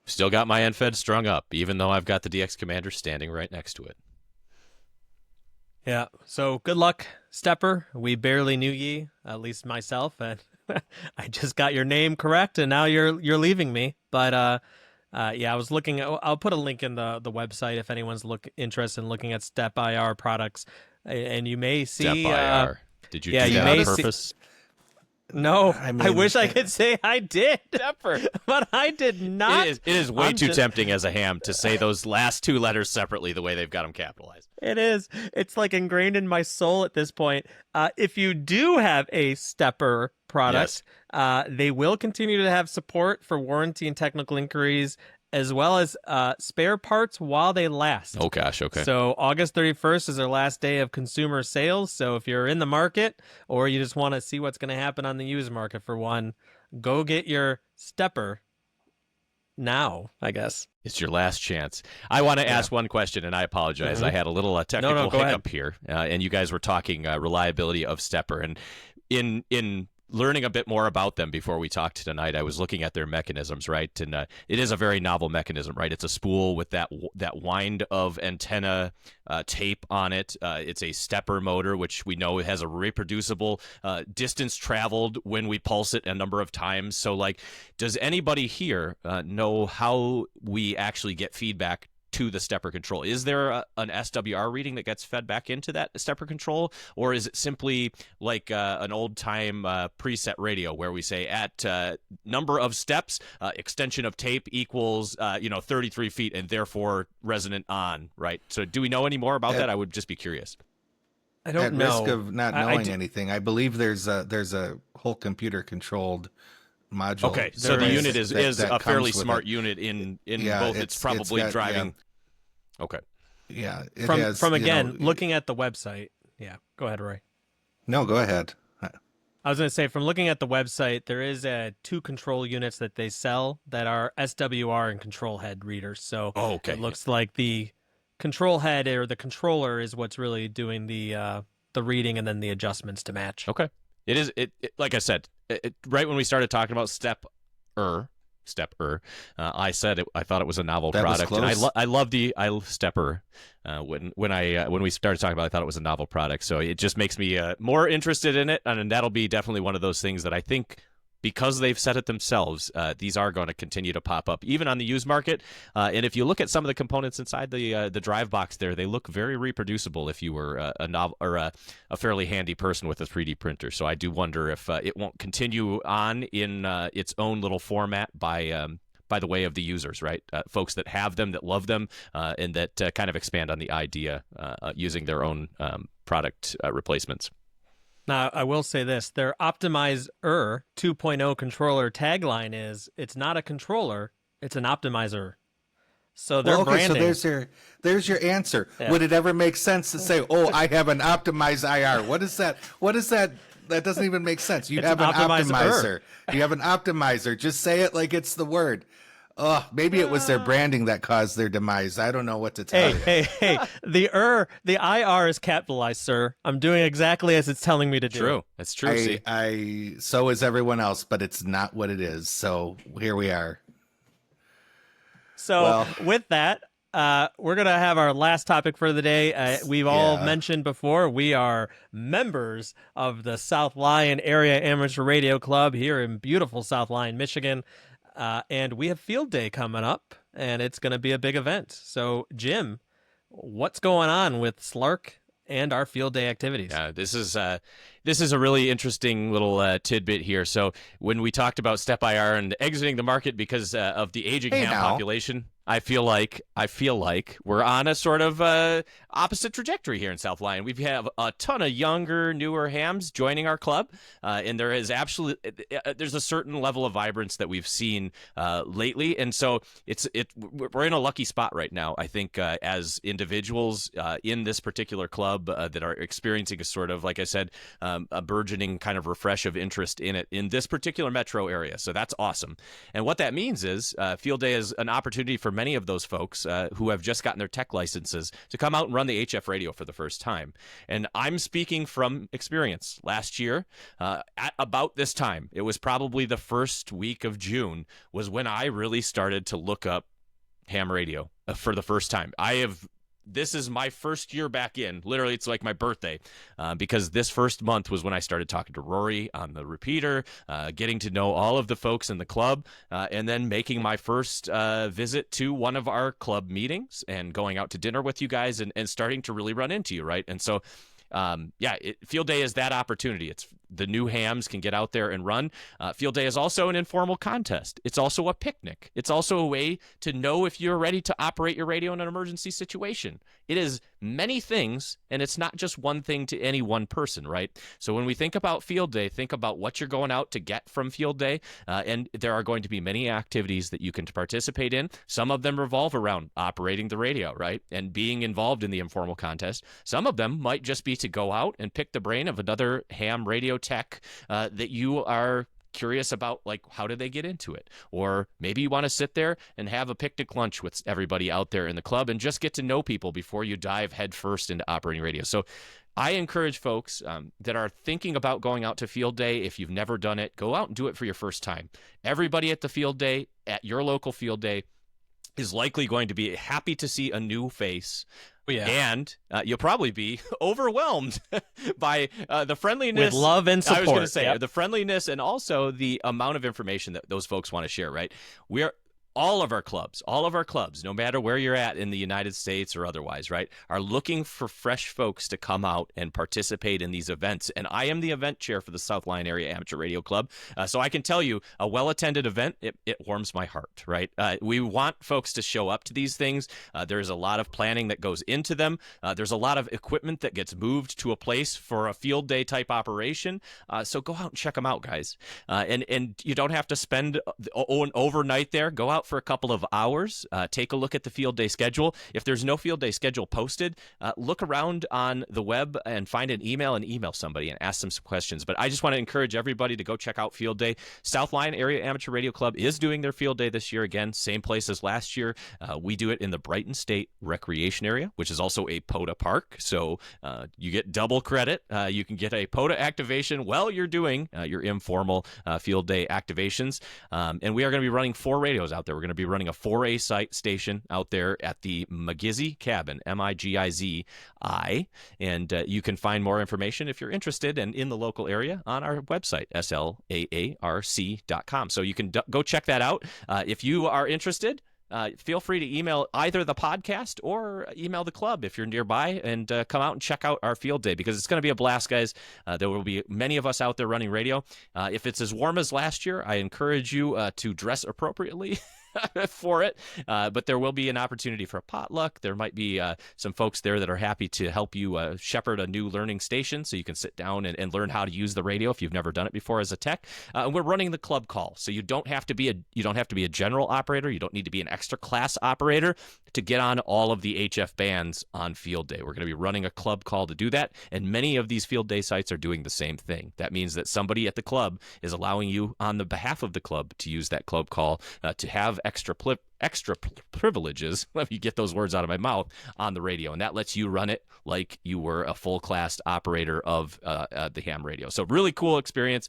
still got my end-fed strung up, even though I've got the DX Commander standing right next to it. Yeah. So good luck, SteppIR. We barely knew ye, at least myself, and I just got your name correct, and now you're leaving me. But yeah, I was looking. I'll put a link in the website if anyone's interested in looking at SteppIR products, and you may see. SteppIR. Did you do you that may on see- purpose? No, I I mean, wish I could say I did, but I did not. It is way too tempting as a ham to say those last two letters separately the way they've got them capitalized. It is. It's like ingrained in my soul at this point. If you do have a SteppIR product, they will continue to have support for warranty and technical inquiries, as well as spare parts while they last. Oh, gosh, okay. So August 31st is their last day of consumer sales. So if you're in the market or you just want to see what's going to happen on the used market for one, go get your SteppIR now, I guess. It's your last chance. I want to ask one question, and I apologize. Mm-hmm. I had a little technical go hiccup ahead. here, and you guys were talking reliability of SteppIR. And in learning a bit more about them before we talked tonight, I was looking at their mechanisms, right? And it is a very novel mechanism, right? It's a spool with that wind of antenna tape on it. It's a SteppIR motor, which we know has a reproducible distance traveled when we pulse it a number of times. So, like, does anybody here know how we actually get feedback to the SteppIR control? Is there an SWR reading that gets fed back into that SteppIR control, or is it simply like an old-time preset radio where we say at number of steps, extension of tape equals 33 feet, and therefore resonant on, right? So do we know any more about that? I would just be curious. I don't at know. risk of not I knowing do- anything, I believe there's a whole computer controlled module. Okay, so the There unit is that a comes fairly with smart it. unit in Yeah, both. it's It's probably got- driving. Okay. Yeah, it From has, again, looking at the website. Yeah, go ahead, Roy. No, go ahead. I was going to say, from looking at the website, there is two control units that they sell that are SWR and control head readers. So okay. it looks like the control head or the controller is what's really doing the reading and then the adjustments to match. Okay. It is. It like I said, right when we started talking about SteppIR, I said I thought it was a novel That was product, and close. I love SteppIR. When we started talking about it, I thought it was a novel product. So it just makes me more interested in it, and that'll be definitely one of those things that I think, because they've said it themselves, these are going to continue to pop up, even on the used market. And if you look at some of the components inside the drive box there, they look very reproducible if you were a novel or a fairly handy person with a 3D printer. So I do wonder if it won't continue on in its own little format by the way of the users, right? Folks that have them, that love them, and that kind of expand on the idea using their own product replacements. Now, I will say this. Their OptimizeR 2.0 controller tagline is, it's not a controller, it's an optimizer. So their branding. So there's your answer. Yeah. Would it ever make sense to say, "Oh, I have an optimized IR"? What is that? What is that? That doesn't even make sense. You It's have an an optimizer. optimizer. You have an optimizer. Just say it like it's the word. Oh, maybe it was their branding that caused their demise. I don't know what to tell you. Hey, the IR is capitalized, sir. I'm doing exactly as it's telling me to do. True. That's true. See? So is everyone else, but it's not what it is. So here we are. So with that, we're going to have our last topic for the day. We've all mentioned before, we are members of the South Lyon Area Amateur Radio Club here in beautiful South Lyon, Michigan. And we have Field Day coming up, and it's going to be a big event. So, Jim, what's going on with Slark and our Field Day activities? Yeah, this is a really interesting little tidbit here. So when we talked about SteppIR and exiting the market because of the aging ham population, I feel like we're on a sort of opposite trajectory here in South Lyon. We have a ton of younger, newer hams joining our club, and there is there's a certain level of vibrance that we've seen lately, and so we're in a lucky spot right now. I think as individuals in this particular club that are experiencing a sort of, like I said, a burgeoning kind of refresh of interest in it in this particular metro area. So that's awesome, and what that means is Field Day is an opportunity for many of those folks who have just gotten their tech licenses to come out and run the HF radio for the first time. And I'm speaking from experience. Last year, at about this time, it was probably the first week of June, was when I really started to look up ham radio for the first time. This is my first year back in. Literally, it's like my birthday, because this first month was when I started talking to Rory on the repeater, getting to know all of the folks in the club, and then making my first visit to one of our club meetings and going out to dinner with you guys and starting to really run into you, right? And so, Field Day is that opportunity. It's the new hams can get out there and run. Field Day is also an informal contest. It's also a picnic. It's also a way to know if you're ready to operate your radio in an emergency situation. It is many things, and it's not just one thing to any one person, right? So when we think about Field Day, think about what you're going out to get from Field Day, and there are going to be many activities that you can participate in. Some of them revolve around operating the radio, right, and being involved in the informal contest. Some of them might just be to go out and pick the brain of another ham radio tech that you are curious about, like how did they get into it? Or maybe you want to sit there and have a picnic lunch with everybody out there in the club and just get to know people before you dive headfirst into operating radio. So I encourage folks that are thinking about going out to Field Day, if you've never done it, go out and do it for your first time. Everybody at the Field Day, at your local Field Day, is likely going to be happy to see a new face. Yeah. And you'll probably be overwhelmed by the friendliness. With love and support. I was going to say, yep. The friendliness and also the amount of information that those folks want to share, right? All of our clubs, no matter where you're at in the United States or otherwise, right, are looking for fresh folks to come out and participate in these events. And I am the event chair for the South Lyon Area Amateur Radio Club. So I can tell you, a well-attended event, it warms my heart, right? We want folks to show up to these things. There's a lot of planning that goes into them. There's a lot of equipment that gets moved to a place for a Field Day type operation. So go out and check them out, guys. And you don't have to spend an overnight there. Go out for a couple of hours, take a look at the Field Day schedule. If there's no Field Day schedule posted, look around on the web and find an email and email somebody and ask them some questions. But I just want to encourage everybody to go check out Field Day. South Lyon Area Amateur Radio Club is doing their Field Day this year. Again, same place as last year. We do it in the Brighton State Recreation Area, which is also a POTA park. So you get double credit. You can get a POTA activation while you're doing your informal Field Day activations. And we are going to be running 4 radios out there. We're going to be running a 4A site station out there at the Migizi Cabin, Migizi, and you can find more information if you're interested and in the local area on our website, slaarc.com. So you can go check that out. If you are interested, feel free to email either the podcast or email the club if you're nearby, and come out and check out our Field Day, because it's going to be a blast, guys. There will be many of us out there running radio. If it's as warm as last year, I encourage you to dress appropriately for it, but there will be an opportunity for a potluck. There might be some folks there that are happy to help you shepherd a new learning station, so you can sit down and learn how to use the radio if you've never done it before as a tech. And we're running the club call, so you don't have to be a general operator. You don't need to be an extra class operator to get on all of the HF bands on Field Day. We're going to be running a club call to do that, and many of these Field Day sites are doing the same thing. That means that somebody at the club is allowing you on the behalf of the club to use that club call to have extra privileges, let me get those words out of my mouth, on the radio, and that lets you run it like you were a full class operator of the ham radio. So really cool experience.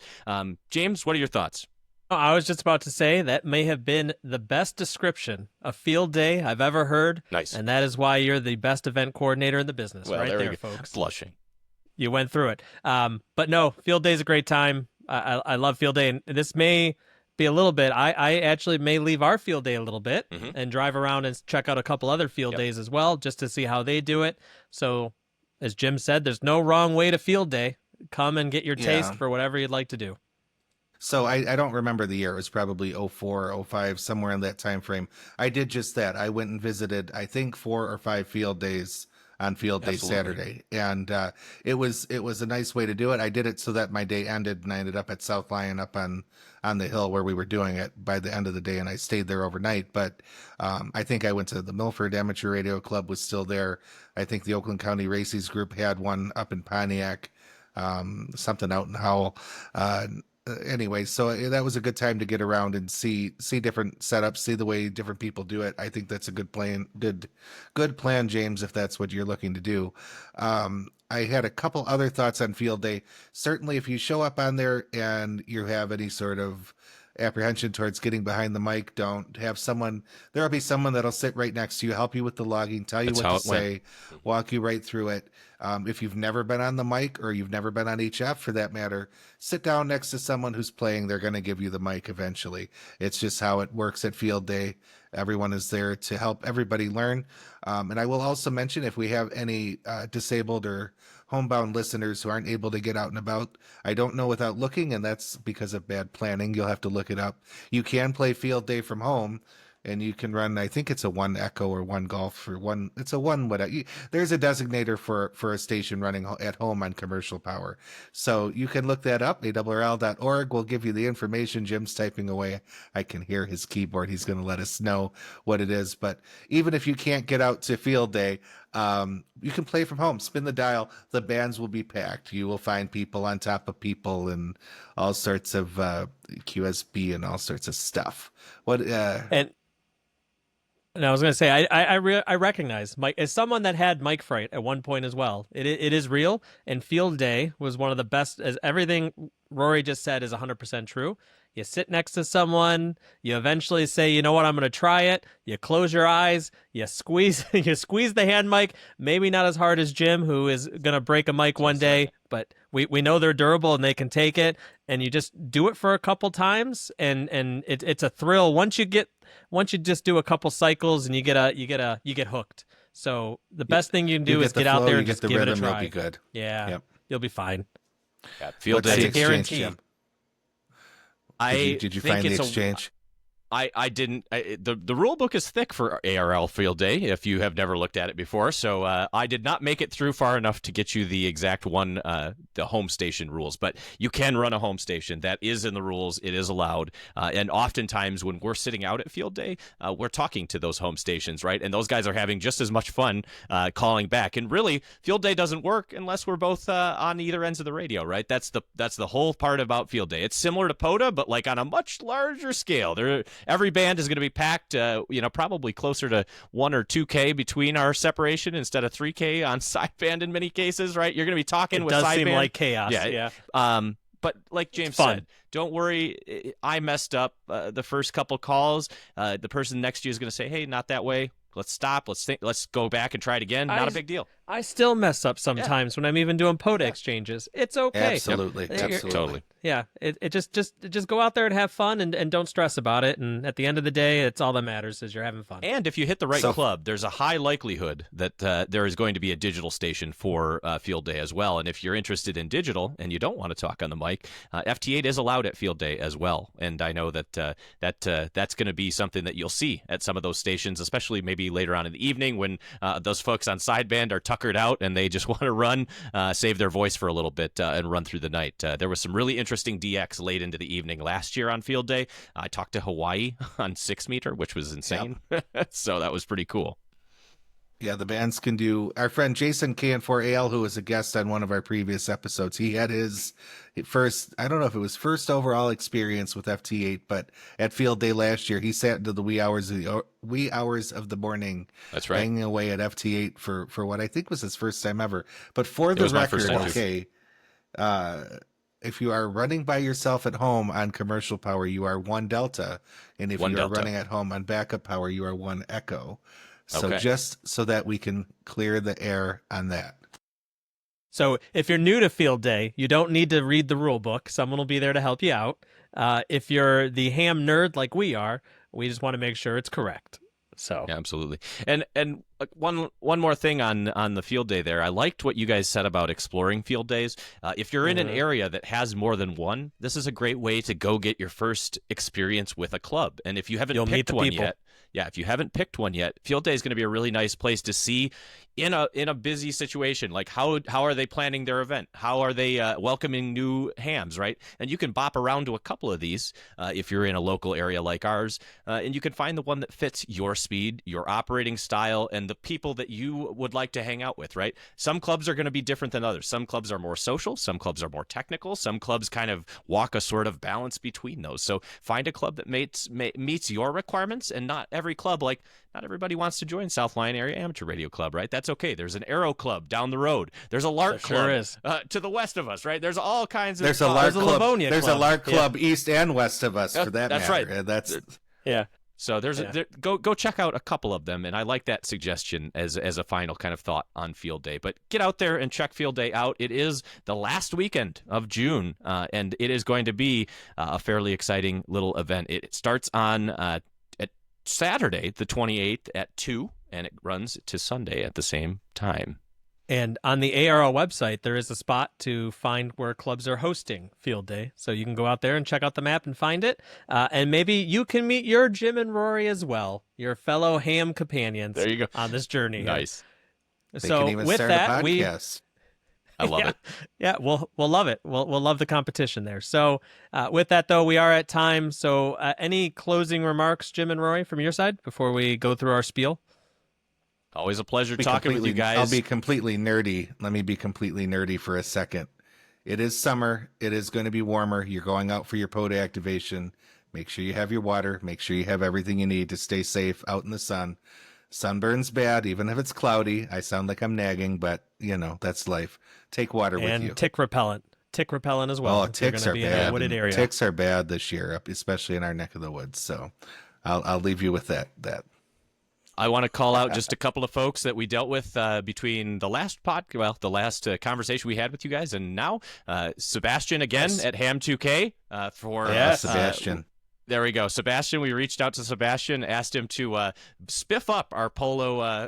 James, what are your thoughts? I was just about to say that may have been the best description of Field Day I've ever heard. Nice. And that is why you're the best event coordinator in the business. Well, right there, folks. folks. Blushing. You went through it. But no, Field Day is a great time. I love Field Day, and this may be a little bit. I actually may leave our Field Day a little bit and drive around and check out a couple other Field Days as well, just to see how they do it. So, as Jim said, there's no wrong way to Field Day. Come and get your taste for whatever you'd like to do. So I don't remember the year. It was probably '04, '05, somewhere in that time frame. I did just that. I went and visited, I think, 4 or 5 field days on field day Absolutely. Saturday, and it was a nice way to do it. I did it so that my day ended, and I ended up at South Lyon up on the hill where we were doing it by the end of the day, and I stayed there overnight. But I think I went to the Milford Amateur Radio Club, was still there. I think the Oakland County Races Group had one up in Pontiac, something out in Howell. Anyway, so that was a good time to get around and see different setups, see the way different people do it. I think that's a good plan, good plan, James, if that's what you're looking to do. I had a couple other thoughts on field day. Certainly, if you show up on there and you have any sort of apprehension towards getting behind the mic, don't have someone. There'll be someone that'll sit right next to you, help you with the logging, tell you That's what how to it went. say, walk you right through it. If you've never been on the mic, or you've never been on HF for that matter, sit down next to someone who's playing. They're going to give you the mic eventually. It's just how it works at field day. Everyone is there to help everybody learn. And I will also mention, if we have any disabled or homebound listeners who aren't able to get out and about, I don't know without looking, and that's because of bad planning. You'll have to look it up. You can play field day from home, and you can run, I think it's a 1 Echo or 1 Golf or one. It's a 1 whatever. There's a designator for a station running at home on commercial power. So you can look that up. ARRL.org will give you the information. Jim's typing away. I can hear his keyboard. He's going to let us know what it is. But even if you can't get out to field day, you can play from home. Spin the dial. The bands will be packed. You will find people on top of people and all sorts of QSB and all sorts of stuff. And I was going to say, I recognize Mike as someone that had mic fright at one point as well. It is real, and field day was one of the best. As everything Rory just said is 100% true. You sit next to someone, you eventually say, you know what, I'm going to try it. You close your eyes, you squeeze the hand mic. Maybe not as hard as Jim, who is going to break a mic one day, but we know they're durable and they can take it. And you just do it for a couple times, and it's a thrill once you just do a couple cycles and you get hooked. So the best thing you can do is get out there and just give it a try. You'll be good. Yeah, yep. You'll be fine. Yeah, field What's day the exchange, guarantee. Jim? I Did you think find the it's exchange? I didn't. The rule book is thick for ARRL Field Day if you have never looked at it before. So I did not make it through far enough to get you the exact one, the home station rules. But you can run a home station. That is in the rules. It is allowed. And oftentimes when we're sitting out at Field Day, we're talking to those home stations, right? And those guys are having just as much fun calling back. And really, Field Day doesn't work unless we're both on either ends of the radio, right? That's the whole part about Field Day. It's similar to POTA, but like on a much larger scale. Every band is going to be packed, probably closer to 1 or 2K between our separation instead of 3K on sideband in many cases, right? You're going to be talking with sideband. It does seem like chaos, yeah. But like James said, don't worry. I messed up the first couple calls. The person next to you is going to say, hey, not that way. Let's stop. Let's think. Let's go back and try it again. Not a big deal. I still mess up sometimes when I'm even doing POTA exchanges. It's okay. Absolutely. Yep. Absolutely. Totally. Yeah. It just go out there and have fun and don't stress about it. And at the end of the day, it's all that matters is you're having fun. And if you hit the right club, there's a high likelihood that there is going to be a digital station for Field Day as well. And if you're interested in digital and you don't want to talk on the mic, FT8 is allowed at Field Day as well. And I know that that's going to be something that you'll see at some of those stations, especially maybe later on in the evening when those folks on sideband are tuckered out and they just want to run, save their voice for a little bit and run through the night. There was some really interesting DX late into the evening last year on Field Day. I talked to Hawaii on 6-meter, which was insane. Yep. So that was pretty cool. Yeah, the bands can do. Our friend Jason KN4AL, who was a guest on one of our previous episodes, he had his first, I don't know if it was first overall experience with FT8, but at Field Day last year, he sat into the wee hours of the morning. That's right. Banging away at FT8 for what I think was his first time ever. But for the record, okay, if you are running by yourself at home on commercial power, you are 1 Delta. And if you are running at home on backup power, you are 1 Echo. So just so that we can clear the air on that. So if you're new to Field Day, you don't need to read the rule book. Someone will be there to help you out. If you're the ham nerd like we are, we just want to make sure it's correct. So Yeah, absolutely. And one more thing on the field day there. I liked what you guys said about exploring field days. If you're in an area that has more than one, this is a great way to go get your first experience with a club. And if you haven't You'll meet picked the one people. yet, if you haven't picked one yet, field day is going to be a really nice place to see in a busy situation. Like how are they planning their event? How are they welcoming new hams, right? And you can bop around to a couple of these if you're in a local area like ours, and you can find the one that fits your speed, your operating style, and the people that you would like to hang out with, right? Some clubs are going to be different than others. Some clubs are more social. Some clubs are more technical. Some clubs kind of walk a sort of balance between those. So find a club that meets your requirements, and not every club, like not everybody wants to join South Lyon Area Amateur Radio Club, right? That's okay. There's an Aero Club down the road. There's a Lark Club is. To the west of us, right? There's all kinds of There's a Lark There's a Club. Livonia There's Club. a Lark Club east and west of us, for that That's matter. right. That's Yeah. So go check out a couple of them, and I like that suggestion as a final kind of thought on Field Day. But get out there and check Field Day out. It is the last weekend of June, and it is going to be a fairly exciting little event. It starts on at Saturday, the 28th at 2, and it runs to Sunday at the same time. And on the ARRL website, there is a spot to find where clubs are hosting Field Day. So you can go out there and check out the map and find it. And maybe you can meet your Jim and Rory as well, your fellow ham companions. There you go. On this journey. Nice. they So can even with start that, a podcast. I love it. Yeah, we'll love it. We'll love the competition there. So with that, though, we are at time. So any closing remarks, Jim and Rory, from your side before we go through our spiel? Always a pleasure talking with you guys. I'll be completely nerdy. Let me be completely nerdy for a second. It is summer. It is going to be warmer. You're going out for your POTA activation. Make sure you have your water. Make sure you have everything you need to stay safe out in the sun. Sunburn's bad, even if it's cloudy. I sound like I'm nagging, but, that's life. Take water with you. And tick repellent. Tick repellent as well. Oh, if you're ticks gonna are be in a bad. wooded area. Ticks are bad this year, especially in our neck of the woods. So I'll leave you with that. I want to call out just a couple of folks that we dealt with between the last conversation we had with you guys and now. Sebastian again at Ham2K for Sebastian. There we go. Sebastian, we reached out to Sebastian, asked him to spiff up our Polo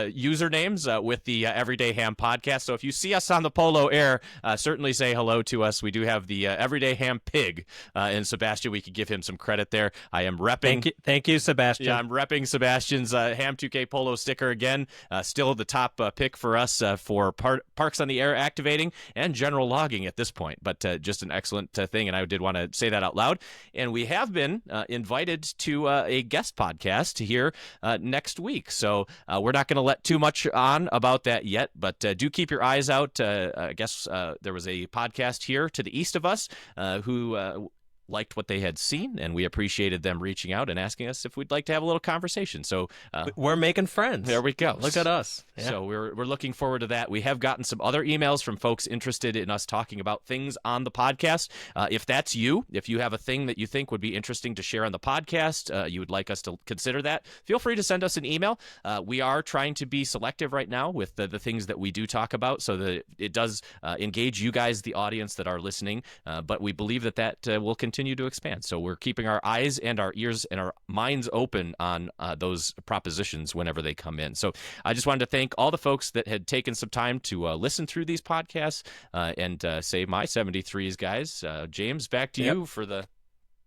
usernames with the Everyday Ham podcast. So if you see us on the Polo air, certainly say hello to us. We do have the Everyday Ham pig, and Sebastian, we could give him some credit there. I am repping. Thank you, Sebastian. Yeah, I'm repping Sebastian's Ham2K Polo sticker again. Still the top pick for us for Parks on the Air activating and general logging at this point. But just an excellent thing, and I did want to say that out loud. And we have been invited to a guest podcast here next week. So we're not going to let too much on about that yet, but do keep your eyes out. I guess there was a podcast here to the east of us who liked what they had seen, and we appreciated them reaching out and asking us if we'd like to have a little conversation. So we're making friends. There we go. Look at us. Yeah. So we're looking forward to that. We have gotten some other emails from folks interested in us talking about things on the podcast. If that's you, if you have a thing that you think would be interesting to share on the podcast, you would like us to consider that, feel free to send us an email. We are trying to be selective right now with the things that we do talk about so that it does engage you guys, the audience that are listening, but we believe that will continue to expand. So we're keeping our eyes and our ears and our minds open on those propositions whenever they come in. So I just wanted to thank all the folks that had taken some time to listen through these podcasts and say my 73s, guys. James, back to you for the...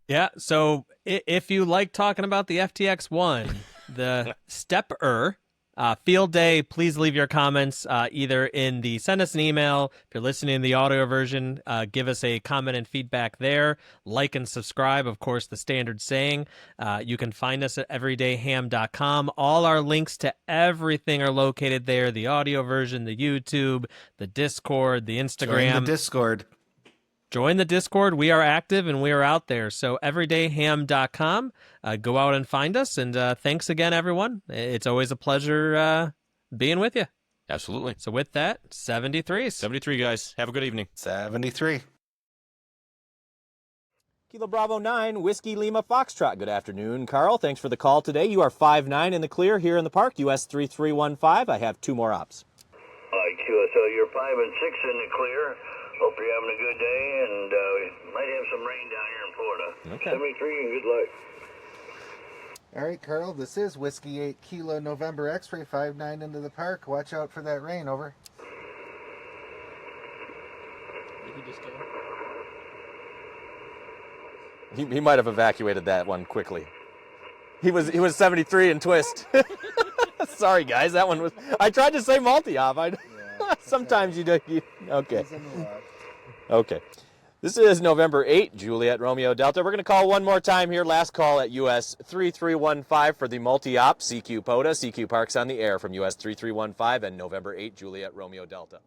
Yeah, so if you like talking about the FTX1, the SteppIR Field Day, please leave your comments either in the send us an email. If you're listening to the audio version, give us a comment and feedback there. Like and subscribe, of course, the standard saying. You can find us at everydayham.com. All our links to everything are located there. The audio version, the YouTube, the Discord, the Instagram. Join the Discord. Join the Discord. We are active and we are out there. So everydayham.com. Go out and find us. And thanks again, everyone. It's always a pleasure being with you. Absolutely. So with that, 73. 73, guys. Have a good evening. 73. Kilo Bravo 9, Whiskey Lima Foxtrot. Good afternoon, Carl. Thanks for the call today. You are 5-9 in the clear here in the park, US 3315. I have 2 more ops. All right, QSL, you're 5 and 6 in the clear. Hope you're having a good day, and we might have some rain down here in Florida. Okay. 73 and good luck. All right, Carl, this is Whiskey 8 Kilo November X-Ray 59 into the park. Watch out for that rain, over. He might have evacuated that one quickly. He was 73 and twist. Sorry, guys, that one was. I tried to say multi-op. Sometimes you do. Okay. Okay. This is November 8, Juliet Romeo Delta. We're going to call one more time here. Last call at US 3315 for the multi-op CQ POTA. CQ Parks on the air from US 3315 and November 8, Juliet Romeo Delta.